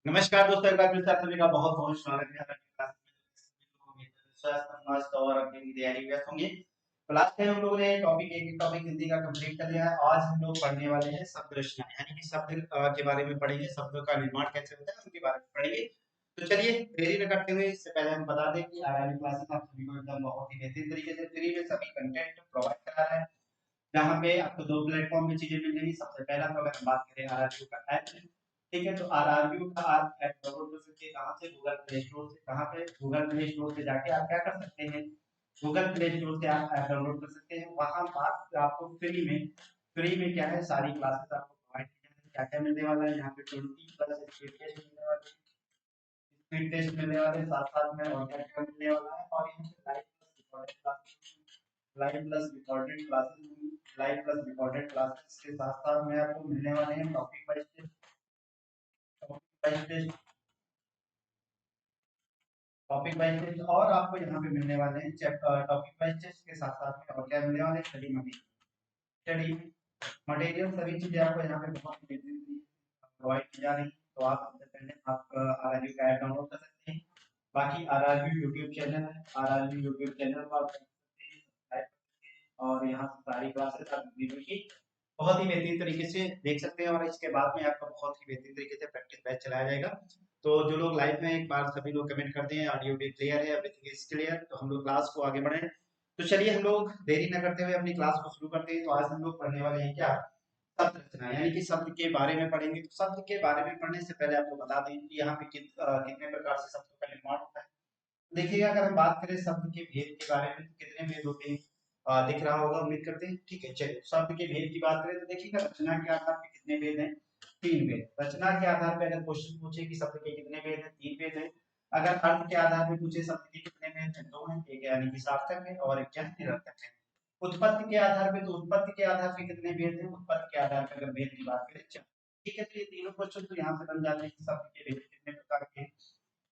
नमस्कार दोस्तों, एक बार फिर से आप सभी का बहुत बहुत स्वागत है हमारी क्लास में। स्वास्थ्य समाज और अपनी की तैयारी में व्यस्त होंगे। तो लास्ट टाइम हम लोगों ने एक टॉपिक हिंदी का कंप्लीट कर लिया है। आज हम लोग पढ़ने वाले हैं शब्द रचना, यानी कि शब्द के बारे में पढ़ेंगे, शब्दों का निर्माण कैसे होता है उनके बारे में पढ़ेंगे। तो चलिए देरी न करते हुए इससे पहले हम बता दें कि आरआरबी क्लासेस आप सभी को एकदम बहुत ही बेहतरीन तरीके से फ्री में सभी कंटेंट प्रोवाइड करा रहा है, जहाँ पे आपको दो प्लेटफॉर्म में चीजें मिल जाएगी। सबसे पहला तो अगर हम बात करें आरआरबी का ऐप, ठीक है, तो आरआरबी का आप ऐप डाउनलोड कर सकते हैं। कहाँ से? गूगल प्ले स्टोर से। कहाँ पे? गूगल प्ले स्टोर से जाके आप क्या कर सकते हैं, गूगल प्ले स्टोर से आप ऐप डाउनलोड कर सकते हैं। वहां आप आपको फ्री में क्या है, सारी क्लासेस आपको प्रोवाइड की जाएंगी। क्या क्या मिलने वाला है यहाँ पे? 20+ स्पीड टेस्ट मिलने वाले हैं, स्पीड टेस्ट मिलने वाले हैं, साथ साथ में और क्या क्या मिलने वाला है। और यहाँ पे लाइव प्लस रिकॉर्डेड क्लासेस के साथ साथ में आपको मिलने वाले हैं topic wise test topic wise test और आपको यहाँ पे मिलने वाले हैं टॉपिक वाइज टेस्ट के साथ साथ में और क्या मिलने वाले हैं, स्टडी मटेरियल सभी चीजें आपको यहाँ पे बहुत प्रोवाइड की जा रही है। तो आप सबसे पहले आप आरआरबी का ऐप डाउनलोड कर सकते हैं। बाकी आरआरबी यूट्यूब चैनल है, आरआरबी यूट्यूब चैनल को आप देख सकते हैं, सब्सक्राइब करके, और यहाँ से सारी क्लासेस आप वीडियो की बहुत ही बेहतरीन तरीके से देख सकते हैं। और इसके बाद में आपका बहुत ही बेहतरीन तरीके से प्रैक्टिस बैच चलाया जाएगा। तो जो लोग लाइव में, एक बार सभी लोग कमेंट करते हैं ऑडियो भी क्लियर है, एवरीथिंग इज क्लियर, तो हम लोग क्लास को आगे बढ़े। तो चलिए हम लोग देरी न करते हुए अपनी क्लास को शुरू करते हैं। तो आज हम लोग पढ़ने वाले हैं क्या, शब्द रचना, यानी कि शब्द के बारे में पढ़ेंगे। तो शब्द के बारे में पढ़ने से पहले आपको बता दें कि यहाँ पे कितने प्रकार से शब्दों का निर्माण होता है। देखिएगा, अगर हम बात करें शब्द के भेद के बारे में, तो कितने भेद होते हैं दिख रहा होगा, उम्मीद करते हैं। ठीक है, चलिए शब्द के भेद की बात करें तो देखिएगा, रचना के आधार पे कितने भेद हैं, 3 भेद। रचना के आधार पे अगर क्वेश्चन पूछे कि शब्द के कितने भेद हैं, 3 भेद हैं। अगर अर्थ के आधार पे पूछे शब्द के कितने भेद हैं, 2 हैं। एक यानी कि सार्थक है और एक क्या है, निरर्थक है। उत्पत्ति के आधार पे, तो उत्पत्ति के आधार पे कितने भेद हैं, उत्पत्ति के आधार पे अगर भेद की बात करें 4। ठीक है, तो ये तीनों क्वेश्चन तो यहाँ से बन जाते हैं कि शब्द के भेद कितने प्रकार के हैं।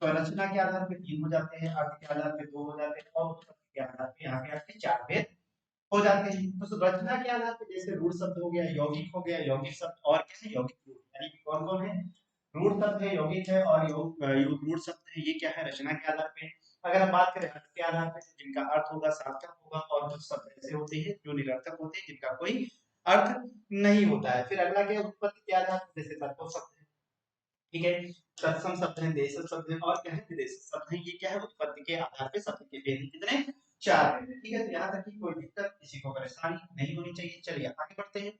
तो रचना के आधार पे 3 हो जाते हैं, अर्थ के आधार पे 2 हो जाते हैं, और उत्पत्ति के आधार पे यहाँ पे आपके 4 भेद हो जाते हैं। तो रचना के आधार पे जैसे रूढ़ शब्द हो गया, यौगिक हो गया, यौगिक शब्द और क्या है, यौगिक रूढ़, यानी कि कौन कौन है, रूढ़ शब्द है, यौगिक है और रूढ़ शब्द है। ये क्या है, रचना के आधार पे। अगर हम बात करें अर्थ के आधार पे, तो जिनका अर्थ होगा सार्थक होगा, और कुछ शब्द ऐसे होते हैं जो निरर्थक होते हैं, जिनका कोई अर्थ नहीं होता है। फिर अगला क्या है, उत्पत्ति के आधार पे, जैसे तत्व शब्द है, ठीक है, तत्सम शब्द है, देशज शब्द है और क्या है, विदेशज शब्द है। ये क्या है, उत्पत्ति के आधार पे शब्द के भेद कितने, 4 भेद है। ठीक है, तो यहाँ तक कि कोई दिक्कत, किसी को परेशानी नहीं होनी चाहिए। चलिए आगे बढ़ते हैं।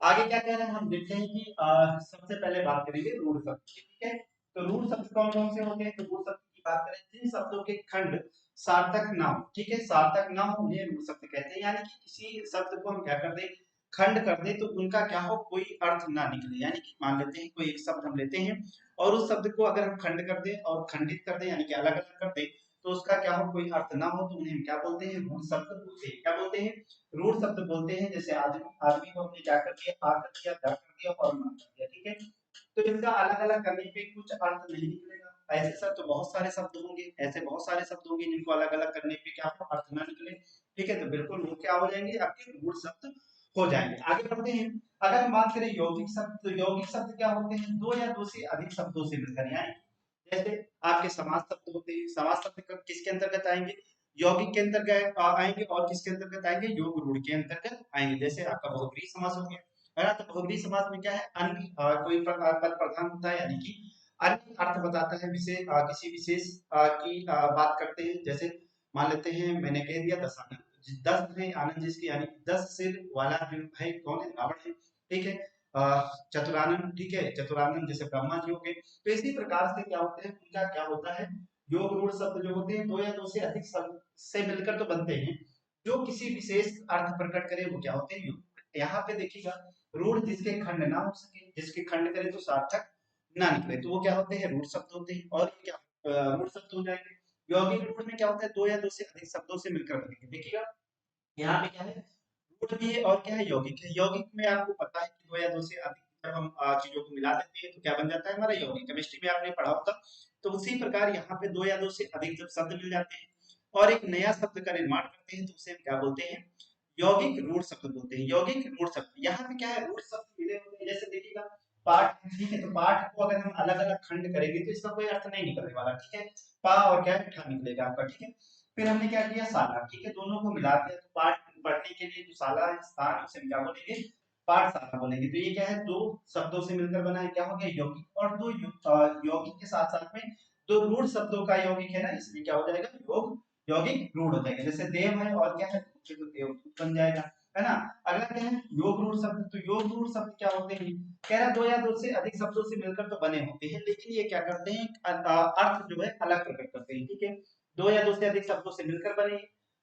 आगे क्या कह रहे हैं, हम देखते हैं कि सबसे पहले बात करेंगे रूढ़ शब्द की। ठीक है, तो रूढ़ शब्द कौन कौन से होते हैं, तो रूढ़ शब्द की बात करें जिन शब्दों के खंड सार्थक ना हो, ठीक है, सार्थक ना हो उन्हें रूढ़ शब्द कहते हैं। यानी कि किसी शब्द को हम क्या कर दें, खंड कर दें, तो उनका क्या हो, कोई अर्थ ना निकले। यानी कि मान लेते हैं कोई एक शब्द हम लेते हैं, और उस शब्द को अगर हम खंड कर दें और खंडित कर दें, यानी कि अलग अलग कर दें, तो उसका क्या हो, कोई अर्थ ना हो, तो उन्हें हम क्या बोलते हैं, रूढ़ शब्द बोलते हैं। क्या बोलते हैं, रूढ़ शब्द बोलते हैं। जैसे आदमी आदमी को हमने क्या कर दिया, आ कर दिया, जा कर दिया और ना कर दिया। ठीक है, तो इनका अलग अलग करने पे कुछ अर्थ नहीं निकलेगा। ऐसे शब्द तो बहुत सारे शब्द होंगे, ऐसे बहुत सारे शब्द होंगे जिनको अलग अलग करने पे क्या हो, अर्थ ना निकले। ठीक है, तो बिल्कुल वो क्या हो जाएंगे, आपके रूढ़ शब्द हो जाएंगे। आगे बढ़ते हैं। अगर हम बात करें यौगिक शब्द, तो यौगिक शब्द क्या होते हैं, 2 या 2 से अधिक शब्दों से मिलकर, यानी जैसे आपके समास शब्द होते हैं। समास शब्द किसके अंतर्गत आएंगे, यौगिक के अंतर्गत आएंगे, और किसके अंतर्गत आएंगे, योग रूढ़ के अंतर्गत आएंगे। जैसे आपका बहुब्रीहि समास हो गया है ना, तो बहुब्रीहि समास में क्या है, अन्य कोई पद प्रधान होता है, यानी कि अन्य अर्थ बताता है, विशेष किसी विशेष की बात करते हैं। जैसे मान लेते हैं, मैंने कह दिया 10 आनंद, 10 है आनंद जिसकी, यानी 10 सिर वाला जो है कौन है, रावण है। ठीक है, चतुरानंद, ठीक है, चतुरानंद जैसे ब्रह्मा जी हो गए। तो इसी प्रकार से क्या होते हैं, उनका क्या होता है, योग रूढ़ शब्द जो होते हैं 2 या 2 से अधिक शब्द से मिलकर तो बनते हैं, जो किसी विशेष अर्थ प्रकट करे वो क्या होते हैं, योग। यहाँ पे देखिएगा, रूढ़ जिसके खंड ना हो सके, जिसके खंड करे तो सार्थक ना निकले, तो वो क्या होते हैं, रूढ़ शब्द होते हैं। और ये क्या रूढ़ शब्द हो जाएंगे। यौगिक रूढ़ में क्या होता है, 2 या 2 से अधिक शब्दों से मिलकर बनेंगे। देखिएगा यहाँ पे क्या है, रूट भी है और क्या है, यौगिक है। यौगिक में आपको पता है कि 2 या 2 से अधिक जब हम चीजों को मिला देते हैं तो क्या बन जाता है, हमारा यौगिक। केमिस्ट्री में आपने पढ़ा होगा। तो उसी प्रकार यहाँ पे 2 या 2 से अधिक जब शब्द मिल जाते हैं और एक नया शब्द का निर्माण करते हैं, तो उसे हम क्या बोलते हैं, यौगिक रूढ़ शब्द बोलते हैं। यौगिक रूढ़ शब्द, यहाँ पे क्या है, रूढ़ शब्द मिले होते हैं। जैसे देखिएगा, पाठ है, ठीक है। तो पाठ को अगर हम अलग अलग खंड करेंगे तो इसका कोई अर्थ नहीं निकलने वाला, ठीक है। पा और क्या है, ठा निकलेगा आपका, ठीक है। फिर हमने क्या किया, शाला, ठीक है, दोनों को मिला दिया। तो पाठ पढ़ने के लिए जो शाला है, स्थान, उसे हम क्या बोलेंगे, पाठशाला बोलेंगे। तो ये क्या है, दो शब्दों से मिलकर बना है, क्या हो गया, यौगिक। और दो यौगिक के साथ साथ में दो रूढ़ शब्दों का यौगिक है ना, इसलिए क्या हो जाएगा, योग यौगिक रूढ़ हो जाएगा। जैसे देव है और क्या है, तो देव बन जाएगा, है ना। अगला क्या है, योग रूढ़ शब्द। तो योग रूढ़ शब्द क्या होते हैं, कह रहा दो या दो से अधिक शब्दों से मिलकर तो बने होते हैं, लेकिन ये क्या करते हैं, अर्थ जो है अलग प्रकट करते हैं, ठीक है। दो या दो से अधिक शब्दों से मिलकर बने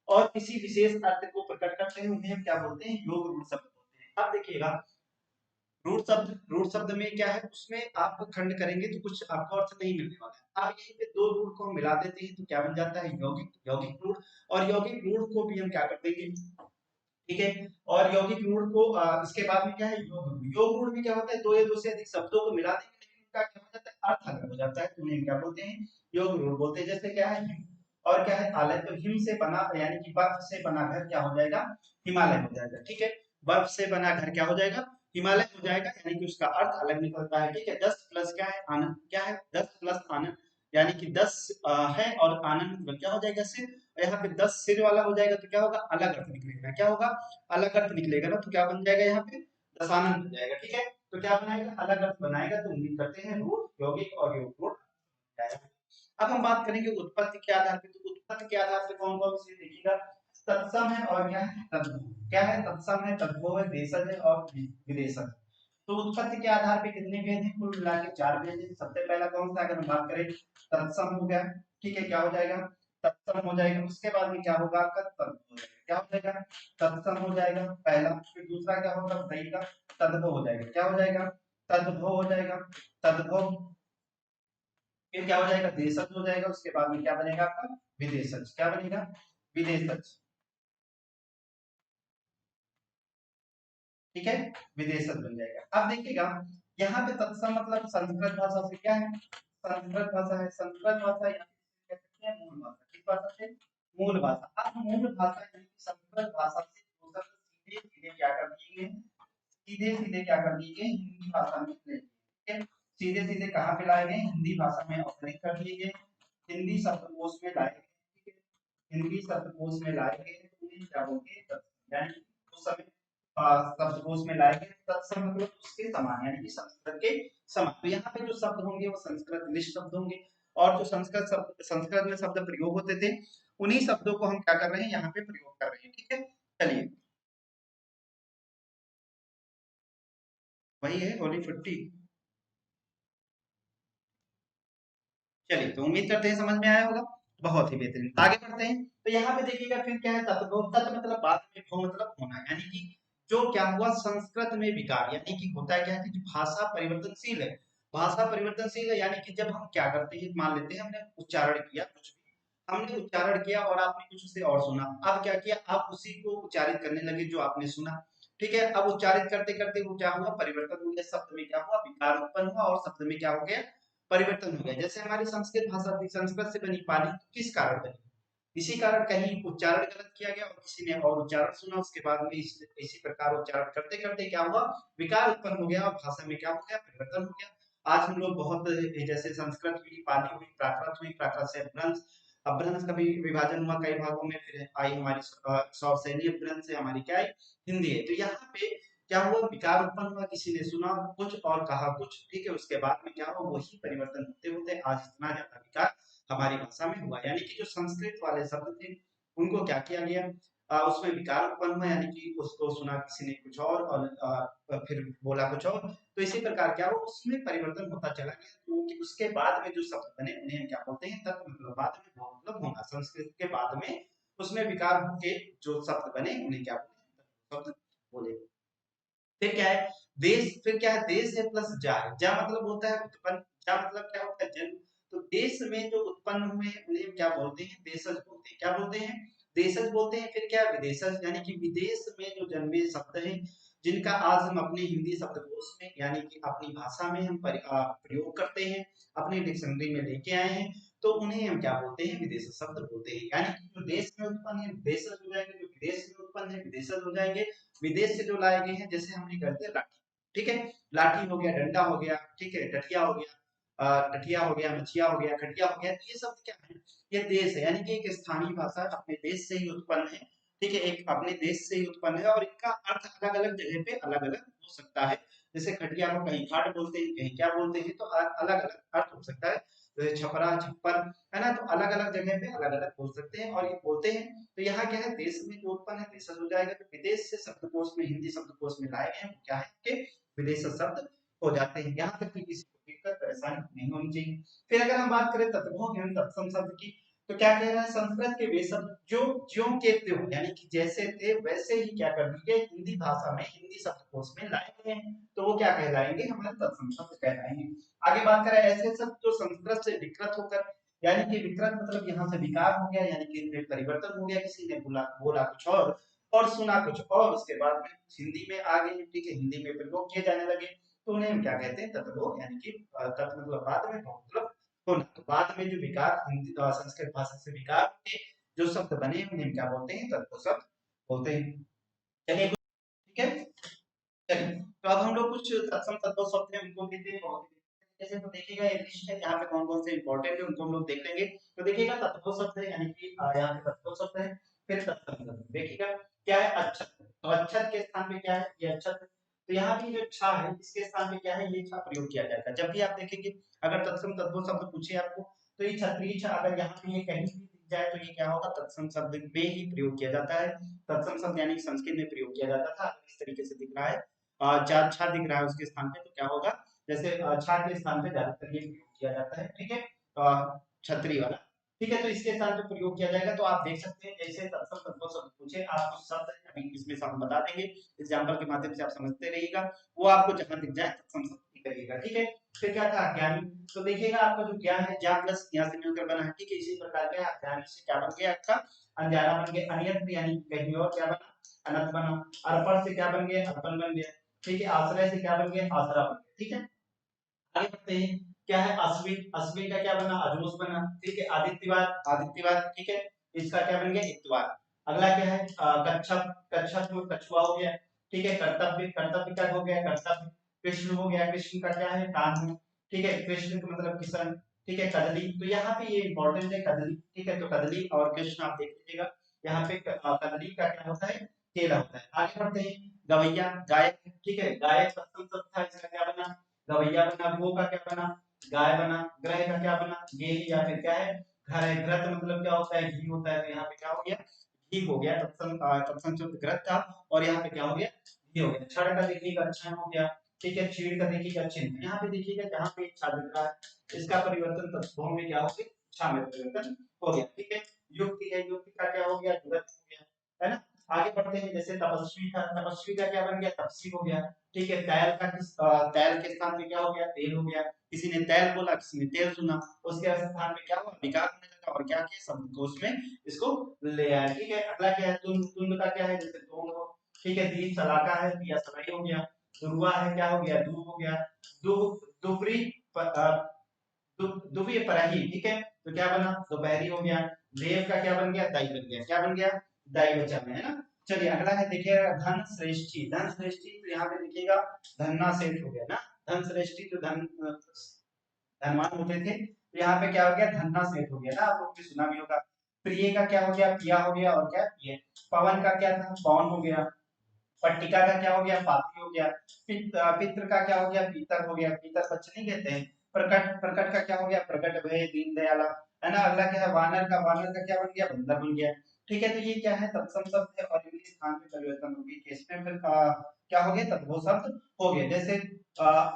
और किसी विशेष अर्थ को प्रकट करते हैं, उन्हें हम क्या बोलते हैं, योग रूढ़ शब्द बोलते हैं। अब देखिएगा, रूढ़ शब्द में क्या है, उसमें आप खंड करेंगे तो कुछ आपको अर्थ नहीं मिलने वाला है। अब यहीं पे दो रूढ़ को हम मिला देते हैं तो क्या बन जाता है, यौगिक यौगिक रूढ़। और यौगिक रूढ़ को भी हम क्या कर देंगे, ठीक है। और यौगिक रूढ़ को इसके बाद में क्या है, योग रूढ़। योग रूढ़ में क्या होता है, दो या दो से अधिक शब्दों को मिला देंगे लेकिन उनका क्या हो जाता है, अर्थ अलग हो जाता है, तो उन्हें क्या बोलते हैं, योग रूढ़ बोलते हैं। जैसे क्या है, हिम और क्या है, आलय। तो हिम से बना यानी कि बर्फ से बना घर क्या हो जाएगा, हिमालय हो जाएगा, ठीक है। बर्फ से बना घर क्या हो जाएगा, हिमालय हो जाएगा, यानी कि उसका अर्थ अलग निकलता है, ठीक है। 10 प्लस क्या है, आनंद, क्या है, 10 प्लस आनंद, यानी कि 10 है और आनंद मतलब क्या हो जाएगा, सिर। यहाँ पे 10 सिर वाला हो जाएगा तो क्या होगा, अलग अर्थ निकलेगा, क्या होगा, अलग अर्थ निकलेगा ना। तो क्या बन जाएगा, यहाँ पे दशानंद हो जाएगा, ठीक है। तो क्या बनाएगा, अलग अर्थ बनाएगा। तो उम्मीद करते हैं रूढ़, यौगिक और योग रूढ़ जाएगा। अब हम बात करेंगे उत्पत्ति के आधार पे। तो उत्पत्ति के आधार पे कौन कौन से देखिएगा, तत्सम है और क्या है, तद्भव। क्या है, तत्सम है, तद्भव है, देशज है और विदेशज। तो उत्पत्ति के आधार पे कितने भेद हैं, कुल मिला के 4 भेद हैं। सबसे पहला कौन सा, अगर हम बात करें, तत्सम हो गया, ठीक है, क्या हो जाएगा, तत्सम हो जाएगा। उसके बाद में क्या होगा आपका, तद्भव हो जाएगा, क्या हो जाएगा, तत्सम हो जाएगा पहला। फिर दूसरा क्या होगा, वही का तद्भव हो जाएगा, क्या हो जाएगा, तद्भव हो जाएगा, तद्भव। फिर क्या हो जाएगा, देशज हो जाएगा। उसके बाद में क्या बनेगा आपका, विदेशज, क्या बनेगा, विदेशज, ठीक है, विदेशज बन जाएगा। अब देखिएगा, यहाँ पे तत्सम मतलब संस्कृत भाषा से क्या है, संस्कृत भाषा है, संस्कृत भाषा या फिर कह सकते हैं मूल भाषा। किस भाषा से, मूल भाषा। अब मूल भाषा यानी कि संस्कृत भाषा से दो शब्द सीधे सीधे क्या कर दिए गए, सीधे सीधे क्या कर दिए गए, हिंदी भाषा में ले लिए, ठीक है। सीधे सीधे कहाँ पे लाए गए, हिंदी भाषा में अवतरित कर दिए गए, हिंदी शब्दकोश में लाए गए, ठीक है। हिंदी शब्दकोश में लाए गए तो उन्हें क्या बोलते हैं, यानी कि उस समय शब्दकोश में लाए गए। तत्सम मतलब उसके समान, यानी कि संस्कृत के समान। तो यहाँ पे जो शब्द होंगे वो संस्कृत निष्ठ शब्द होंगे, और जो संस्कृत में शब्द प्रयोग होते थे उन्हीं शब्दों को हम क्या कर रहे हैं, यहाँ पे प्रयोग कर रहे हैं, ठीक है। चलिए, वही है होली फुट्टी। चलिए, तो उम्मीद करते हैं समझ में आया होगा। बहुत ही बेहतरीन, आगे बढ़ते हैं। तो यहाँ पे देखिएगा, फिर क्या है, तत्व। तत्व मतलब बात में, भव मतलब होना, यानी कि जो क्या हुआ संस्कृत में विकार, यानी कि होता है क्या है कि जो भाषा परिवर्तनशील है, भाषा परिवर्तनशील है, यानी कि जब हम क्या करते हैं, मान लेते हैं हमने उच्चारण किया कुछ भी, हमने उच्चारण किया और आपने कुछ उसे और सुना। अब क्या किया, आप उसी को उच्चारित करने लगे जो आपने सुना, ठीक है। अब उच्चारित करते करते वो क्या हुआ, परिवर्तन हो गया, शब्द में क्या हुआ, विकार उत्पन्न हुआ और शब्द में क्या हो गया, परिवर्तन हो गया। जैसे हमारी संस्कृत भाषा थी, संस्कृत से बनी पाली, तो किस कारण बनी, इसी कारण कहीं उच्चारण गलत किया गया और किसी ने और उच्चारण सुना, उसके बाद में इसी प्रकार उच्चारण करते करते क्या हुआ, विकार उत्पन्न हो गया और भाषा में क्या हो गया, परिवर्तन हो गया। आज हम लोग बहुत, जैसे संस्कृत हुई, पाली हुई, प्राकृत हुई, प्राकृत से अपभ्रंश, अपभ्रंश का भी विभाजन हुआ कई भागों में, फिर आई हमारी सौर अपभ्रंश से हमारी क्या है, हिंदी है। तो यहाँ पे क्या हुआ, विकार उत्पन्न हुआ, किसी ने सुना कुछ और कहा कुछ, ठीक है। उसके बाद में क्या हुआ, वही परिवर्तन होते होते आज इतना ज्यादा विकार हमारी भाषा में हुआ। यानी कि जो संस्कृत वाले शब्द थे उनको क्या किया गया, उसमें विकार उत्पन्न हुआ, यानी कि उसको सुना किसी ने कुछ और फिर बोला कुछ और। तो इसी प्रकार क्या हुआ, उसमें परिवर्तन होता चला गया। तो कि उसके बाद में जो शब्द बने उन्हें हम क्या बोलते हैं, तत् मतलब बाद में, भव मतलब होना। संस्कृत के बाद में उसमें विकार के जो शब्द बने उन्हें क्या बोलते हैं, शब्द बोले। फिर क्या है, देश, फिर क्या है, देश है प्लस जा है। जा मतलब होता है उत्पन्न, जा मतलब क्या होता है, जन्म। तो देश में जो उत्पन्न हुए हैं उन्हें क्या बोलते हैं, देशज बोलते हैं, क्या बोलते हैं, देशज बोलते हैं। फिर क्या है, विदेशज, यानी कि विदेश में जो जन्मे शब्द हैं, जिनका आज हम अपने हिंदी शब्दकोश में यानी कि अपनी भाषा में हम प्रयोग करते हैं, अपने डिक्शनरी में लेके आए हैं, तो उन्हें हम क्या बोलते हैं, विदेशी शब्द बोलते हैं। यानी कि जो देश में उत्पन्न है विदेशज हो जाएंगे, जो विदेश में उत्पन्न है विदेशज हो जाएंगे, विदेश से जो लाए गए हैं, जैसे हमने कर दिया लाठी, ठीक है, लाठी हो गया, डंडा हो गया, ठीक है, टठिया हो गया, टठिया हो गया, मछिया हो गया, खटिया हो गया, तो ये शब्द क्या है, ये देश है, यानी कि एक स्थानीय भाषा अपने देश से ही उत्पन्न है, ठीक है, एक अपने देश से ही उत्पन्न है और इनका अर्थ अलग अलग जगह पे अलग अलग हो सकता है। जैसे खटिया को कहीं खाट बोलते हैं, कहीं क्या बोलते हैं, तो अलग अलग अर्थ हो सकता है। जैसे छपरा, छप्पर, है ना, तो अलग अलग जगह पे अलग अलग बोल सकते हैं और ये बोलते हैं। तो यहाँ क्या है, देश में जो उत्पन्न है देशज हो जाएगा, तो विदेश से शब्दकोश में, हिंदी शब्दकोश में लाए गए हैं, वो क्या है कि विदेश शब्द हो जाते हैं। यहाँ तक कि किसी को दिक्कत परेशानी नहीं होनी चाहिए। फिर अगर हम बात करें तत्वों एवं तत्सम शब्द की, तो क्या कह रहा है, संस्कृत के वे शब्द जो ज्यों के त्यों, यानी कि जैसे थे वैसे ही क्या कर दिए हिंदी भाषा में, हिंदी शब्दकोश में लाए गए हैं, तो वो क्या कहलाएंगे, हमारे तत्सम शब्द कहलाएंगे। आगे बात करें ऐसे शब्द जो संस्कृत से विकृत होकर, यानी कि विकृत मतलब यहाँ से विकार हो गया, यानी कि इनमें परिवर्तन हो गया, किसी ने बोला बोला कुछ और सुना कुछ और, उसके बाद में हिंदी में आ गए, ठीक है, हिंदी में प्रयोग किए जाने लगे, तो उन्हें हम क्या कहते हैं, तत्व, यानी कि तत् मतलब बाद में, मतलब होना, तो बाद में जो विकार हिंदी संस्कृत भाषा से विकार के जो शब्द बने उन्हें क्या बोलते हैं, तत्व शब्द बोलते हैं। चलिए, ठीक है, चलिए, तो अब हम लोग कुछ तत्सम तत्व शब्द हैं उनको देते हैं, बहुत जैसे तो देखिएगा एक लिस्ट है जहाँ पे कौन कौन से इंपॉर्टेंट है उनको हम लोग देख लेंगे। तो देखिएगा तत्व शब्द है, यानी कि यहाँ पे तत्व शब्द है, फिर तत्सम शब्द देखिएगा क्या है, अच्छत, तो अच्छत के स्थान पे क्या है, ये अच्छत, तो यहाँ भी जो छा है इसके स्थान पे क्या है, ये छा प्रयोग किया जाएगा। जब भी आप देखेंगे अगर तत्सम तत्व शब्द पूछे आपको, तो ये छत्रीय छा अगर यहाँ पे ये कहीं भी दिख जाए तो ये क्या होगा, तत्सम शब्द में ही प्रयोग किया जाता है। तत्सम शब्द यानी संस्कृत में प्रयोग किया जाता था, इस तरीके से दिख रहा है, चार छा दिख रहा है उसके स्थान पे, तो क्या होगा, जैसे छा के स्थान पे ज्यादातर ये प्रयोग किया जाता है, ठीक है, छतरी वाला, ठीक है, तो इसके स्थान पे प्रयोग किया जाएगा। तो आप देख सकते हैं जैसे तत्सम तत्व शब्द पूछे, आपको शब्द अभी इसमें से हम बता देंगे, एग्जाम्पल के माध्यम से आप समझते रहिएगा, वो आपको जहां दिख जाए तत्सम शब्द ही करिएगा, ठीक है। फिर क्या था, अज्ञानी, तो देखिएगा आपका जो ज्ञान है, ज्ञान प्लस यहाँ से मिलकर बना है, ठीक है, इसी प्रकार का अज्ञानी से क्या बन गया आपका, अनजाना बन गया, अनियत यानी कहीं और क्या बना, अनंत बना, अर्पण से क्या बन गया, अर्पण बन गया, ठीक है, आश्रय से क्या बन गया, आसरा बन गया, ठीक है। आगे बढ़ते हैं, क्या है, अश्विन, अश्विन का क्या बना, अजोस बना, ठीक है, आदित्यवार, आदित्यवार, ठीक है, इसका क्या बन गया, इत्वार। अगला क्या है, कच्छप, कच्छप में कछुआ हो गया, ठीक है, कर्तव्य, कर्तव्य का हो गया कर्तव्य, कृष्ण हो गया, कृष्ण का क्या है, कान्हा, ठीक है, कृष्ण का मतलब किसान, ठीक है, कदली, तो यहाँ पे ये इंपॉर्टेंट है कदली, ठीक है, तो कदली और कृष्ण आप देख लीजिएगा, यहाँ पे कदली का क्या होता है, केला होता है। आगे बढ़ते हैं, गवैया, गायक, ठीक है, गायक सप्तम शब्द था, इसका क्या बना, गवैया बना, गो का क्या बना, गाय बना, ग्रह का क्या बना, गेह, या फिर क्या है, घर है, घृत मतलब क्या होता है, घी होता है, तो यहाँ पे क्या हो गया, घी हो गया, तत्सम तत्सम शब्द घृत था, और यहाँ पे क्या हो गया, घी हो गया। क्षण का देखिएगा अच्छा हो गया, ठीक है, चीड़ का देखिएगा चिन्ह, यहाँ पे देखिएगा जहाँ पे इच्छा दिख रहा है इसका परिवर्तन तत्वों में क्या हो गया, इच्छा में परिवर्तन हो गया, ठीक है। युक्ति है, युक्ति का क्या हो गया, युगत हो गया, है ना। आगे बढ़ते हैं, जैसे तपस्वी था, तपस्वी का क्या बन गया, तपस्वी हो गया, ठीक है। तैल का तैल के स्थान पे क्या हो गया, तेल हो गया, किसी ने तैल बोला, किसी ने तेल सुना, उसके स्थान पे क्या हुआ, विकार होने लगा, और क्या किया, शब्दकोश में इसको ले आया, ठीक है। अगला क्या है, तुंद, तुंद का क्या है, जैसे तुंग हो, ठीक है, दीप सलाका है, दिया सलाई हो गया, दुर्वा है, क्या हो गया, दूब हो गया, दुब, दुबरी, दुबी पराही, ठीक है, तो क्या बना, दोपहरी हो गया। देव का क्या बन गया, दाई बन गया, क्या बन गया, दाई बचा में, है ना। चलिए अगला है, देखिएगा धन श्रेष्ठी, धन श्रेष्ठी, तो यहाँ पे देखिएगा धन्ना सेठ हो गया ना, धन श्रेष्ठी जो धनवान होते थे, तो यहाँ पे क्या हो गया, धन्ना सेठ हो गया ना, आप लोग भी सुना भी होगा। प्रिय का क्या हो गया, पिया हो गया, और क्या, पिय। पवन का क्या था, पवन हो गया। पट्टिका का क्या हो गया, पाती हो गया। पित्र का क्या हो गया, पीतर हो गया, पीतर बच्चे नहीं कहते हैं। प्रकट, प्रकट का क्या हो गया, प्रकट भय दीन दयाला, है ना। अगला क्या है, वानर का क्या बन गया, बंदर बन गया, ठीक है। तो ये क्या है, तत्सम शब्द है और इनके स्थान में परिवर्तन हो गया, इसमें फिर क्या हो गया, तद्भव शब्द हो गए। जैसे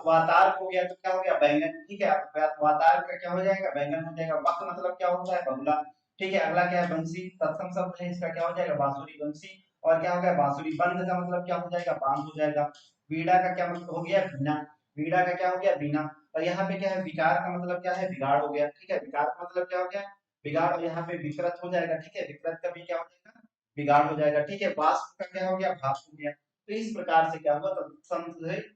वातार हो गया तो क्या हो गया, बैंगन, ठीक है, वातार का क्या हो जाएगा, बैंगन हो जाएगा। वक्त मतलब क्या होता है, बगुला, ठीक है। अगला क्या है, बंसी, तत्सम शब्द है, इसका क्या हो जाएगा, बांसुरी, बंसी, और क्या हो गया, बांसुरी। बंद का मतलब क्या हो जाएगा, बांध हो जाएगा। वीणा का क्या मतलब हो गया, बीना, वीणा का क्या हो गया, बीना। और यहाँ पे क्या है, विकार का मतलब क्या है, बिगाड़ हो गया, ठीक है, विकार का मतलब क्या हो गया, बिगाड़, और यहाँ पे विकृत हो जाएगा, ठीक है, विकृत का भी क्या हो जाएगा, बिगाड़ हो जाएगा, ठीक है। वाष्प का क्या हो गया, भाप हो गया। तो इस प्रकार से क्या हुआ,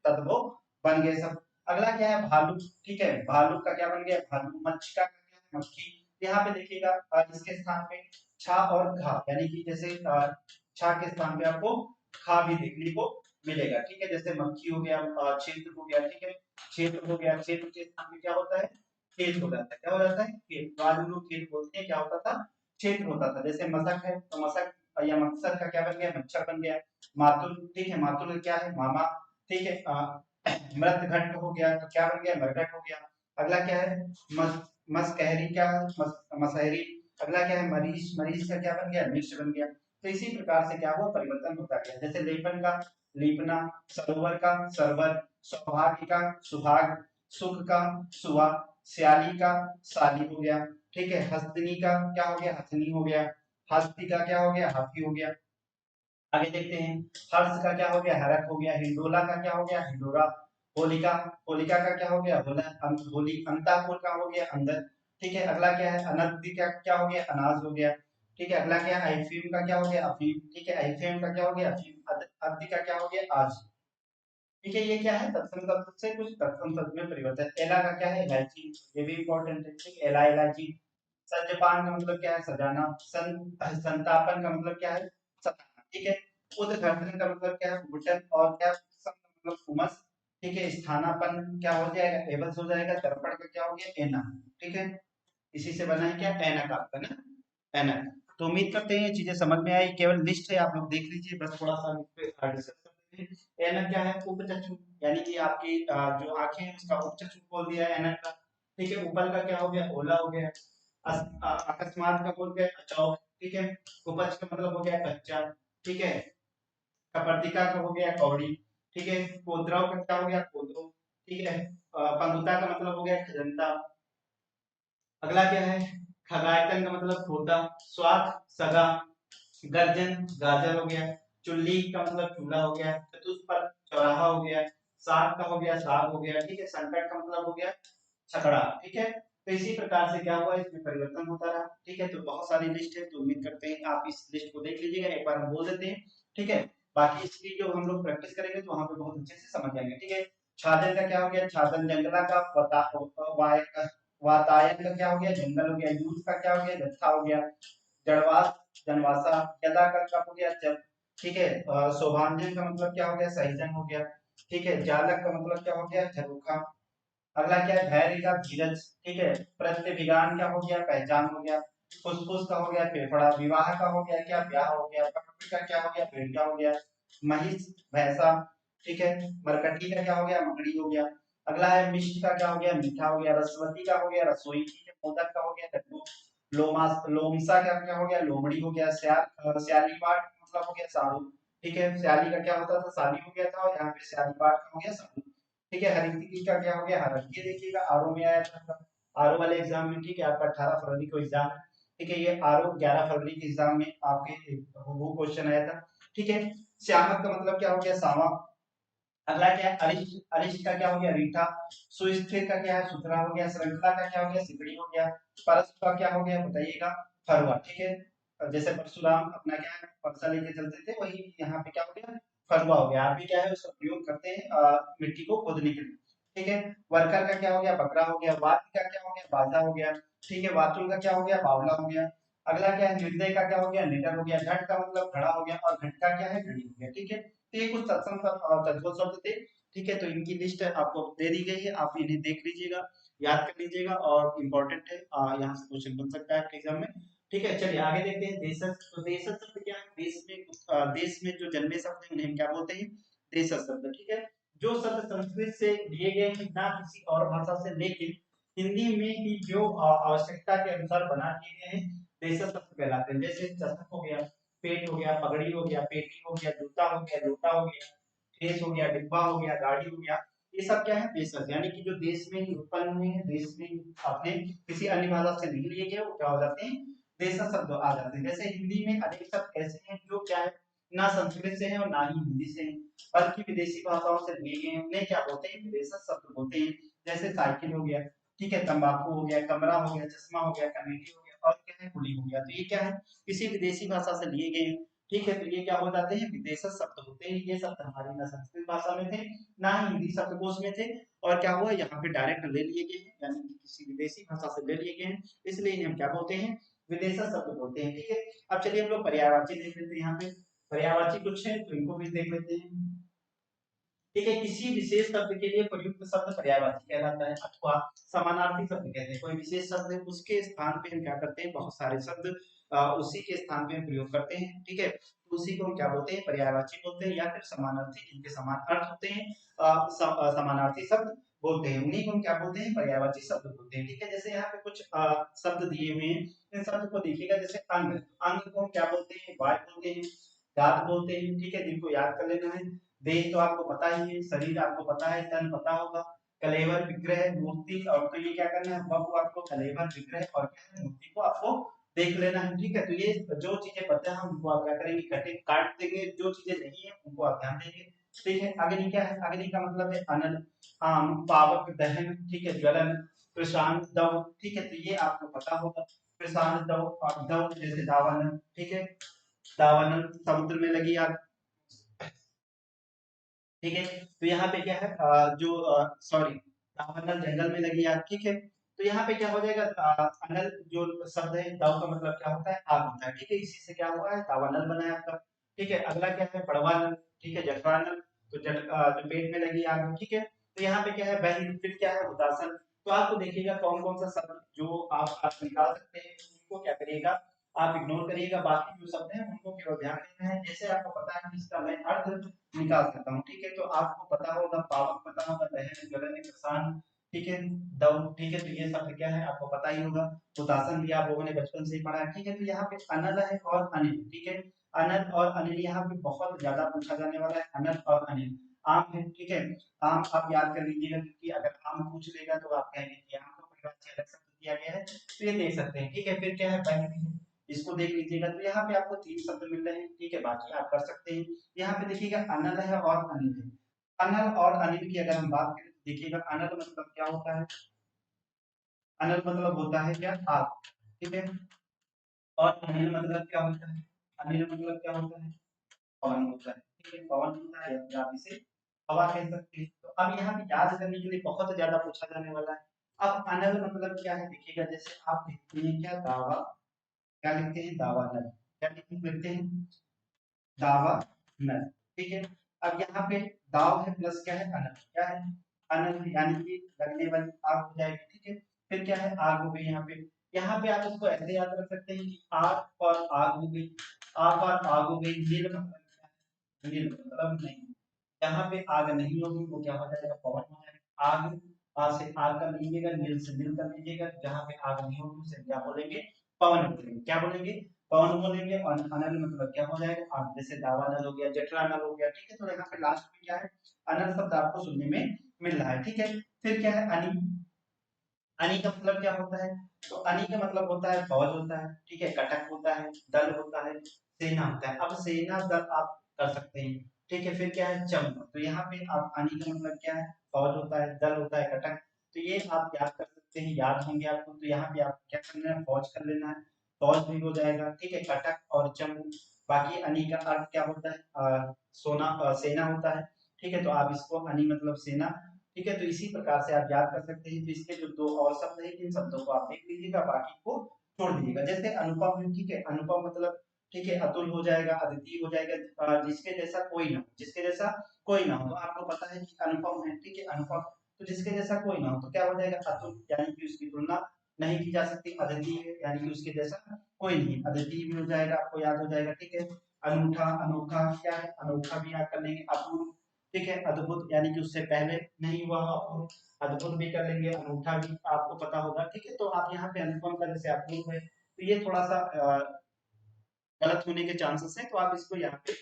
तद्भव बन गए सब। अगला क्या है, भालू, ठीक है, भालू का क्या बन गया, भालू। मच्छी का क्या है, मक्खी। यहाँ पे देखिएगा इसके स्थान पे छा और घा, यानी कि जैसे छा के स्थान पे आपको खा भी देखने को मिलेगा, ठीक है। जैसे मक्खी हो गया, क्षेत्र हो गया, ठीक है, क्षेत्र हो गया, क्षेत्र के स्थान पे क्या होता है, खेत हो जाता है, क्या हो जाता है, खेत। तो आज हम लोग खेत बोलते हैं, क्या होता था, क्षेत्र होता था। जैसे मशक है तो मशक या मकसद का क्या बन गया, मच्छर बन गया। मातुल, ठीक है, मातुल क्या है, मामा, ठीक है। मृत घट हो गया तो क्या बन गया, मरघट हो गया। अगला क्या है, मसकहरी, क्या है, मसहरी। अगला क्या है, मरीज, मरीज का क्या बन गया, मिर्च बन गया। तो इसी प्रकार से क्या हुआ, परिवर्तन होता गया। जैसे लेपन का लीपना, सरोवर का सरवर, सौभाग्य का सुहाग, सुख का सुहा, स्याली का साली हो गया, ठीक है। हस्तिनी का क्या हो गया, हथनी हो गया। हस्ती का क्या हो गया, हाथी हो गया। आगे देखते हैं, हर्ष का क्या हो गया, हरक हो गया। हिंडोला का क्या हो गया, हिंडोरा। होलिका, होलिका का क्या हो गया, होला, होली। अंतापुर का हो गया, अंदर, ठीक है। अगला क्या है, अनद्य का क्या हो गया, अनाज हो गया, ठीक है। अगला क्या है, अफीम का क्या हो गया, अफीम, ठीक है। अफीम का क्या हो गया, अफीम। अद्य का क्या हो गया, आज, ठीक है। ये क्या है, तत्सम शब्द से कुछ तत्सम शब्द में परिवर्तन। एला का क्या है, इलायची, ये भी इंपॉर्टेंट है, ठीक है। एला, इलायची। सज्जपान का मतलब क्या है, सजाना। संतापन का मतलब क्या है, सताना, ठीक है। उद्घाटन का मतलब क्या है, घुटन। और क्या, सम का मतलब उमस, ठीक है। स्थानापन क्या हो जाएगा, एवज हो जाएगा। दर्पण का क्या हो गया, ऐना, ठीक है। इसी से बना है क्या, ऐनक आपका ना, ऐनक। तो उम्मीद करते हैं ये चीजें समझ में आई। केवल लिस्ट है, आप लोग देख लीजिए, बस थोड़ा सा इस पे डिस्कस करते हैं। ऐनक क्या है, उपचक्षु, यानी कि आपकी जो आंखें हैं उसका उपचक्षु बोल दिया है ऐनक का, ठीक है। उपल का क्या हो गया, ओला हो गया। अकस्मात का बोल गया अचौक, ठीक है। उपज का मतलब हो गया कच्चा, ठीक है। कपर्दिका का हो गया कौड़ी, ठीक है। कोद्रव का क्या हो गया, कोद्रो, ठीक है। पंगुता का मतलब हो गया खजंता। अगला क्या है, खगायतन का मतलब खोता। स्वाद, सगा। गर्जन, गाजर हो गया। चुल्ली का मतलब चूल्हा हो गया। चतुष्पद, चौराहा हो गया। साग का हो गया, साग हो गया, ठीक है। संकट का मतलब हो गया छकड़ा, ठीक है। तो इसी प्रकार से क्या हुआ, इसमें परिवर्तन होता रहा, ठीक है। तो बहुत सारी लिस्ट है, तो उम्मीद करते हैं आप इस लिस्ट को देख लीजिएगा, एक बार हम बोल देते हैं, ठीक है। बाकी इसकी जो हम लोग प्रैक्टिस करेंगे तो वहां पे बहुत अच्छे से समझ जाएंगे, ठीक है। छाजन का क्या हो गया, छाजन। जंगला का वातायन का क्या हो गया, जंगल हो गया। यूथ का क्या हो गया, जत्था हो गया। जड़वास, जनवासा। यदा का क्या हो गया, जल, ठीक है। शोभांजन का मतलब क्या हो गया, सहीजन हो गया, ठीक है। जालक का मतलब क्या हो गया, झरोखा। अगला क्या है, धैर्य का धीरज, ठीक है। प्रत्यभिज्ञान क्या हो गया, पहचान हो गया। फुसफुस का हो गया, फेफड़ा। विवाह का हो गया क्या, ब्याह हो गया। पटुकी का क्या हो गया, भेड़िया हो गया। महिष, भैंसा, ठीक है। मरकटी का क्या हो गया, मकड़ी हो गया। अगला है मिष्ट का क्या हो गया, मीठा हो गया। रसवती का हो गया, रसोई, ठीक है। मोदक का हो गया, लड्डू। लोमास, लोमसा का क्या हो गया, लोमड़ी हो गया। स्याली पाठ मतलब हो गया, साड़ू, ठीक है। स्याली का क्या होता था, साली हो गया था, और यहाँ पे स्याली पाठ का हो गया, साड़ू, ठीक है। हरितिकी का क्या हो गया, हरन। ये देखिएगा आरओ में आया था, आरओ वाले एग्जाम में, ठीक है। आपका 18 फरवरी को एग्जाम है, ठीक है। ये आरओ 11 फरवरी के एग्जाम में आपके वो क्वेश्चन आया था, ठीक है। श्यामक का मतलब क्या हो गया, सावा। अगला क्या है, अरिष्ट, अरिष्ट का क्या हो गया, रीठा। सुस्थिर का क्या है, सुथरा हो गया। श्रृंखला का क्या हो गया, सिकड़ी हो गया। परस का क्या हो गया, बताइएगा, फरुआ, ठीक है। जैसे परशुराम अपना क्या है, परसा लेके चलते थे, वही यहाँ पे क्या हो गया, फरुआ हो गया। आप भी क्या है उसका प्रयोग करते हैं मिट्टी को खोदने के लिए, ठीक है। वर्कर का क्या हो गया, बकरा हो गया। वाद्य का क्या हो गया, बाजा हो गया, ठीक है। वातुल का क्या हो गया, बावला हो गया। अगला क्या है, निर्दय का क्या हो गया, निडर हो गया। घट का मतलब खड़ा हो गया, और घट का क्या है, घड़ी हो गया, ठीक है। तो ये कुछ तत्सम तद्भव शब्द थे, ठीक है। तो इनकी लिस्ट आपको दे दी गई है, आप इन्हें देख लीजिएगा, याद कर लीजिएगा, और इम्पोर्टेंट है, यहाँ से क्वेश्चन बन सकता है आपके एग्जाम में, ठीक है। चलिए आगे देखते हैं, देशज। तो देशज शब्द क्या है, देश में जो जन्मे शब्द है उन्हें हम क्या बोलते हैं, देशज शब्द, ठीक है। जो शब्द संस्कृत से लिए गए हैं, ना किसी और भाषा से, लेकिन हिंदी में ही जो आवश्यकता के अनुसार बना दिए गए हैं, देशज शब्द कहलाते हैं। जैसे चषक हो गया, पेट हो गया, पगड़ी हो गया, पेटी हो गया, जूता हो गया, लोटा हो गया, केस हो गया, डिब्बा हो गया, गाड़ी हो गया। ये सब क्या है, देशज, यानी कि जो देश में ही उत्पन्न हुए हैं, देश में आपने किसी अन्य भाषा से नहीं लिए गए, वो क्या हो जाते हैं, देशज शब्द आ जाते हैं। जैसे हिंदी में अनेक शब्द ऐसे हैं जो क्या है, ना संस्कृत से है और ना ही हिंदी से है, बल्कि विदेशी भाषाओं से लिए गए हैं, उन्हें क्या बोलते हैं, विदेशज शब्द बोलते हैं। जैसे साइकिल हो गया, ठीक है। तंबाकू हो गया, कमरा हो गया, चश्मा हो गया, कमेटी हो गया, और क्या है, कुली हो गया। तो ये क्या है, किसी विदेशी भाषा से लिए गए हैं, ठीक है। तो ये क्या हो जाते हैं, विदेशज शब्द होते हैं। ये शब्द हमारी ना संस्कृत भाषा में थे, ना ही हिंदी शब्दकोश में थे, और क्या हुआ, यहाँ पे डायरेक्ट ले लिए गए हैं, यानी कि किसी विदेशी भाषा से ले लिए गए हैं, इसलिए इन्हें हम क्या बोलते हैं, विदेशज शब्द बोलते हैं, ठीक है। अब चलिए हम लोग पर्यायवाची देख लेते हैं, यहाँ पे पर्यायवाची कुछ है तो इनको भी देख लेते हैं। ठीक है, किसी विशेष शब्द के लिए प्रयुक्त शब्द पर्यायवाची कहलाता है अथवा समानार्थी शब्द कहते हैं। कोई विशेष शब्द है उसके स्थान पे हम क्या करते हैं, बहुत सारे शब्द उसी के स्थान पे हम प्रयोग करते हैं। ठीक है, तो उसी को हम क्या बोलते हैं, पर्यायवाची बोलते हैं या फिर समानार्थी, जिनके समान अर्थ होते हैं समानार्थी शब्द बोलते हैं, उन्हीं को हम क्या बोलते हैं, पर्यायवाची शब्द बोलते हैं। ठीक है, जैसे यहाँ पे कुछ शब्द दिए हुए हैं, इन शब्द को देखिएगा, जैसे अंग, अंग को हम क्या बोलते हैं, वाय बोलते हैं, दांत बोलते हैं। ठीक है, जिनको याद कर लेना है। देह तो आपको पता ही है, शरीर आपको पता है, तन पता होगा। कलेवर, विग्रह, मूर्ति, और तो ये क्या करना है, वह आपको कलेवर, विग्रह और क्या है, मूर्ति को आपको देख लेना है। ठीक है, तो ये जो चीजें पता है उनको आप क्या करेंगे, कटे काट देंगे, जो चीजें नहीं है उनको आप ध्यान देंगे। ठीक है, अग्नि क्या है, अग्नि का मतलब है अनल, आम, पावक, दहन, ठीक है, ज्वलन, प्रशांत, दव। ठीक है, तो ये आपको पता होगा। प्रशांत दव और दव जैसे दावानल। ठीक है, दावानल समुद्र में लगी आग। ठीक है, तो यहाँ पे क्या है जो सॉरी, दावानल जंगल में लगी आग। ठीक है, तो यहाँ पे क्या हो जाएगा, अनल जो शब्द है, दाव का मतलब क्या होता है, आग होता है। ठीक है, इसी से क्या हुआ है, दावानल बना है आपका। ठीक है, अगला क्या है, बड़वानल। ठीक है, जठरानल, तो जो पेट में लगी आग। ठीक है, तो यहाँ पे क्या है, बहिर, फिर क्या है, उदासन। तो आपको देखिएगा कौन कौन सा शब्द जो आप निकाल सकते हैं, उनको क्या करिएगा, आप इग्नोर करिएगा, बाकी जो शब्द हैं उनको केवल ध्यान देना है। जैसे आपको पता है कि इसका मैं अर्थ निकाल सकता हूँ। ठीक है, तो आपको पता होगा, पावक पता होगा, दहन, ज्वलन, प्रसान। ठीक है, दव। ठीक है, तो ये शब्द क्या है, आपको पता ही होगा। उदासन भी आप लोगों ने बचपन से ही पढ़ा है। ठीक है, तो यहाँ पे अनल है और अनिल। ठीक है, अनल और अनिल यहाँ पे बहुत ज्यादा पूछा जाने वाला है, अनल और अनिल। आम है। ठीक है, आम आप याद कर लीजिएगा, क्योंकि अगर आम पूछ लेगा तो आप कहेंगे कि आम को परिभाषा अलग शब्द दिया गया है, तो ये देख सकते हैं। ठीक है, फिर क्या है, बहन है, इसको देख लीजिएगा, तो यहाँ पे आपको 3 शब्द मिल रहे हैं। ठीक है, बाकी आप कर सकते हैं। यहाँ पे देखिएगा अनल है और अनिल है। अनल और अनिल की अगर हम बात करें तो देखिएगा, अनल मतलब क्या होता है, अनल मतलब होता है क्या, आग। ठीक है, और अनिल मतलब क्या होता है, अनिल मतलब क्या होता है, पवन होता है। ठीक है, पवन होता है, या फिर आप इसे हवा कह सकते हैं। तो अब यहाँ पे याद करने के लिए बहुत ज्यादा पूछा जाने वाला है। अब अनल मतलब क्या है, देखिएगा, जैसे आप लिखते हैं क्या, दावा, क्या लिखते हैं, दावा नल, क्या लिखते हैं, दावा नल। ठीक है, अब यहाँ पे दाव है प्लस क्या है, अनल, क्या है, अनल, यानी कि लगने वाली आग हो जाएगी। ठीक है, फिर क्या है, आग हो गई यहाँ पे। यहाँ पे आप इसको ऐसे याद रख सकते हैं कि आग और आग हो गई, आग और आग हो गई। नील मतलब क्या है, नील मतलब नहीं, जहाँ पे आग नहीं होगी वो क्या हो जाएगा, पवन हो जाएगा। आग, आग से आग का लीजिएगा, नील से नील का लीजिएगा, जहाँ पे आग नहीं होगी उसे क्या बोलेंगे, पवन बोलेंगे। क्या बोलेंगे, पवन बोलेंगे। और अनल मतलब क्या हो जाएगा, आग, जैसे दावानल हो गया, जठरानल हो गया। ठीक है, तो यहाँ पे लास्ट में क्या है, अनल शब्द आपको सुनने में मिल रहा है। ठीक है, फिर क्या है, अनि, अनि का मतलब क्या होता है, तो अनि का मतलब होता है फौज होता है। ठीक है, कटक होता है, दल होता है, सेना होता है। अब सेना दल आप कर सकते हैं। ठीक है, फिर क्या है, चम, तो यहाँ पे आप अनि का मतलब क्या है, फौज होता है, दल होता है, कटक। तो ये आप याद कर सकते हैं, याद होंगे आपको। तो यहाँ पे आप क्या करना है, फौज कर लेना है, फौज भी हो जाएगा। ठीक है, कटक और चम। बाकी अनि का अर्थ क्या होता है, सोना, सेना होता है। ठीक है, तो आप इसको अनि मतलब सेना। ठीक है, तो इसी प्रकार से आप याद कर सकते हैं। तो इसके जो 2 और शब्द हैं, इन शब्दों को आप देख लीजिएगा, बाकी को छोड़ दीजिएगा। जैसे अनुपम है। ठीक है, अनुपम मतलब, ठीक है, अतुल हो जाएगा, अद्वितीय हो जाएगा, जिसके जैसा कोई ना हो, जिसके जैसा कोई ना हो। तो आपको पता है कि अनुपम है। ठीक है, अनुपम, तो जिसके जैसा कोई ना हो, तो क्या हो जाएगा, अतुल, यानी कि उसकी तुलना नहीं की जा सकती। अद्वितीय यानी कि उसके जैसा कोई नहीं, अद्वितीय भी हो जाएगा, आपको याद हो जाएगा। ठीक है, अनूठा, अनोखा, क्या है, अनोखा भी याद कर लेंगे। अपूर्व, ठीक है, अद्भुत, यानी कि उससे पहले नहीं हुआ हो, अपूर्व, अद्भुत भी कर लेंगे। अनूठा भी आपको पता होगा। ठीक है, तो आप यहाँ पे अनुपम का जैसे अपूर्व है, तो ये थोड़ा सा गलत होने के चांसेस हैं, तो आप इसको यहाँ पे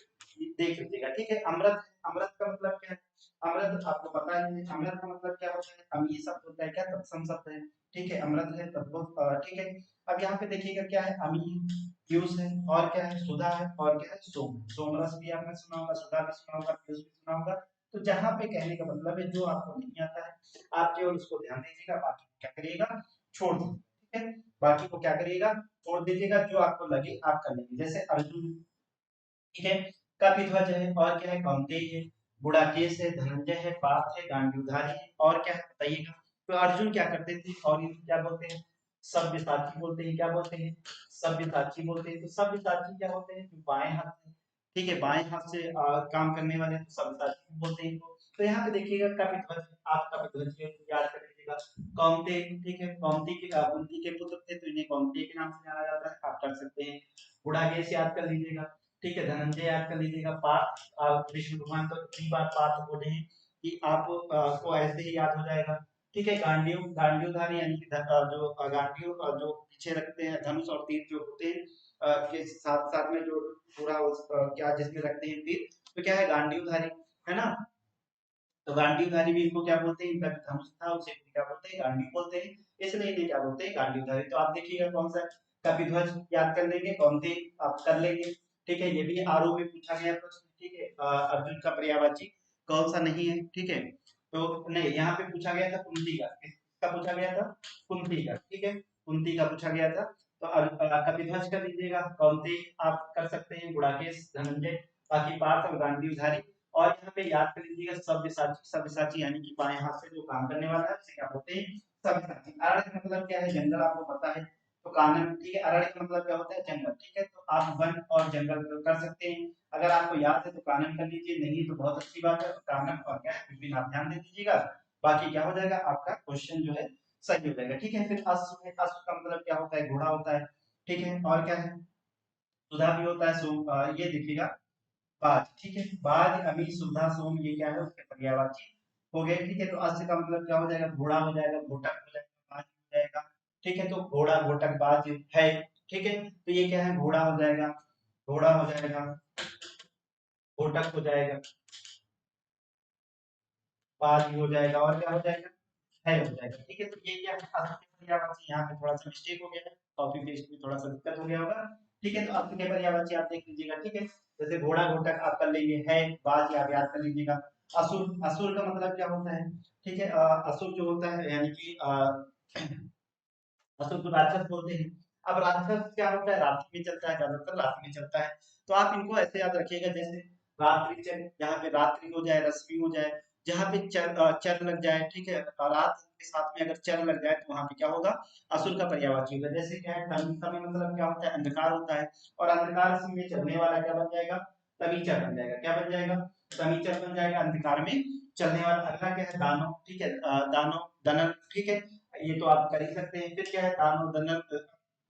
देख लीजिएगा। ठीक है, अमृत, अमृत का मतलब क्या है, अमृत आपको पता ही है, अमृत का मतलब क्या होता है, अमीर शब्द होता है, क्या तत्सम शब्द है। ठीक है, अमृत है, तद्भुत। ठीक है, अब यहाँ पे देखिएगा क्या है, अमीर, पीयूष है, और क्या है, सुधा है, और क्या है, सोम, सोमरस भी आपने सुना होगा, सुधा भी सुना होगा, पीयूष भी सुना होगा। तो जहाँ पे कहने का मतलब है, जो आपको नहीं आता है आप केवल उसको ध्यान दीजिएगा, बाकी क्या करिएगा, छोड़ दीजिएगा। ठीक है, बाकी को क्या करिएगा, छोड़ दीजिएगा, जो आपको लगे आप कर लेंगे। जैसे अर्जुन, ठीक है, कपिध्वज है, और क्या है, कौंतेय है, गुडाकेश है, धनंजय है, पार्थ है, गांडीवधारी है, और क्या है बताइएगा। तो अर्जुन क्या करते थे, और इनको क्या बोलते हैं, सब्यसाची बोलते हैं। क्या बोलते हैं, सब्यसाची बोलते हैं। तो सब्यसाची क्या होते हैं, जो बाएं हाथ से, ठीक है, बाएं हाथ से काम करने वाले तो सब्यसाची बोलते हैं इनको। तो यहाँ पे देखिएगा कपिध्वज, आप कपिध्वज को याद कर लीजिएगा। कौंते, ठीक है, कौंती के कुंती के पुत्र थे तो इन्हें कौंते के नाम से जाना जाता है, आप कर सकते हैं। गुडाकेश याद कर लीजिएगा, ठीक है, धनंजय याद कर लीजिएगा, पार्थ, विष्णु भगवान तो इतनी बार पार्थ बोले हैं कि आप को ऐसे ही याद हो जाएगा। ठीक है, गांडीव, गांडीवधारी यानी कि जो गांडीव जो पीछे रखते हैं धनुष और तीर जो होते हैं के साथ साथ में जो पूरा उस क्या जिसमें रखते हैं तीर, तो क्या है गांडीवधारी, है ना। तो गांडीवधारी भी इनको क्या बोलते हैं, इनका जो धनुष था उसे क्या बोलते हैं, गांडीव बोलते हैं, इसलिए इन्हें क्या बोलते हैं, गांडीवधारी। तो आप देखिएगा कौन सा कपिध्वज याद कर लेंगे, कौनते आप कर लेंगे। ठीक है, ये भी आरओ में पूछा गया प्रश्न, ठीक है, अर्जुन का पर्यायवाची कौन सा नहीं है, ठीक है। तो नहीं, यहाँ पे पूछा गया था कुंती का, किसका पूछा गया था, कुंती का, ठीक है, कुंती का पूछा गया था। तो कपिध्वज कर लीजिएगा, कौनते आप कर सकते हैं, गुडाकेश, धनंजय, बाकी पार्थ और गांडीवधारी। और यहाँ पे याद कर लीजिएगा सब्यसाची, सब्यसाची यानी कि बाएं हाथ से जो काम करने वाला है उसे क्या बोलते हैं, सब्यसाची। अरण्य का मतलब क्या है, जंगल, आपको पता है। तो कानन, ठीक है, अरण्य का मतलब क्या होता है, जंगल, ठीक है। तो आप वन और जंगल कर सकते हैं, अगर आपको याद है तो कानन कर लीजिए, नहीं तो बहुत अच्छी बात है, तो कानन और क्या है विपिन आप ध्यान दे दीजिएगा, बाकी क्या हो जाएगा आपका क्वेश्चन जो है सही हो जाएगा। ठीक है, फिर अश्व है, अश्व का मतलब क्या होता है, घोड़ा होता है, ठीक है। और क्या है, सुधा भी होता है, ये देखिएगा बाज, ठीक है, बाज, अमी, सुधा, सोम, ये क्या है उसके पर्यायवाची हो गए। ठीक है, तो अश्व का मतलब क्या हो जाएगा, घोड़ा हो जाएगा, घोटक हो जाएगा, बाज हो जाएगा। ठीक है, तो घोड़ा, घोटक, बाज है, ठीक है, तो ये क्या है, घोड़ा हो जाएगा, घोड़ा हो जाएगा, घोटक हो जाएगा, बाज हो जाएगा, और क्या हो जाएगा, है हो जाएगा। ठीक है, तो ये क्या है, अश्व के पर्यायवाची, यहाँ पे थोड़ा सा मिस्टेक हो गया है, कॉपी पेस्ट में थोड़ा सा दिक्कत हो गया होगा। ठीक है, तो अश्व के पर्यायवाची आप देख लीजिएगा। ठीक है, जैसे घोड़ा, घोटक आप कर लेंगे, है, बाज आप याद कर लीजिएगा। असुर, असुर का मतलब क्या होता है, ठीक है, असुर जो होता है यानी कि असुर को राक्षस बोलते हैं। अब राक्षस क्या होता है, रात्रि में चलता है, ज्यादातर रात्रि में चलता है। तो आप इनको ऐसे याद रखिएगा, जैसे रात्रि चल, यहाँ पे रात्रि हो जाए, रश्मि हो जाए, जहाँ पे चर लग जाए, ठीक है, रात के साथ में अगर चर लग जाए तो वहां पे क्या होगा, असुर का पर्यायवाची होगा। जैसे क्या है, समय मतलब क्या होता है, अंधकार होता है, और अंधकार में चलने वाला क्या बन जाएगा, तमीचर बन जाएगा, क्या बन जाएगा, तमीचर बन जाएगा, अंधकार में चलने वाला। अगला क्या है, दानव, ठीक है, दानव, दनव, ठीक है, ये तो आप कर ही सकते हैं। फिर क्या है, दानव, दनव,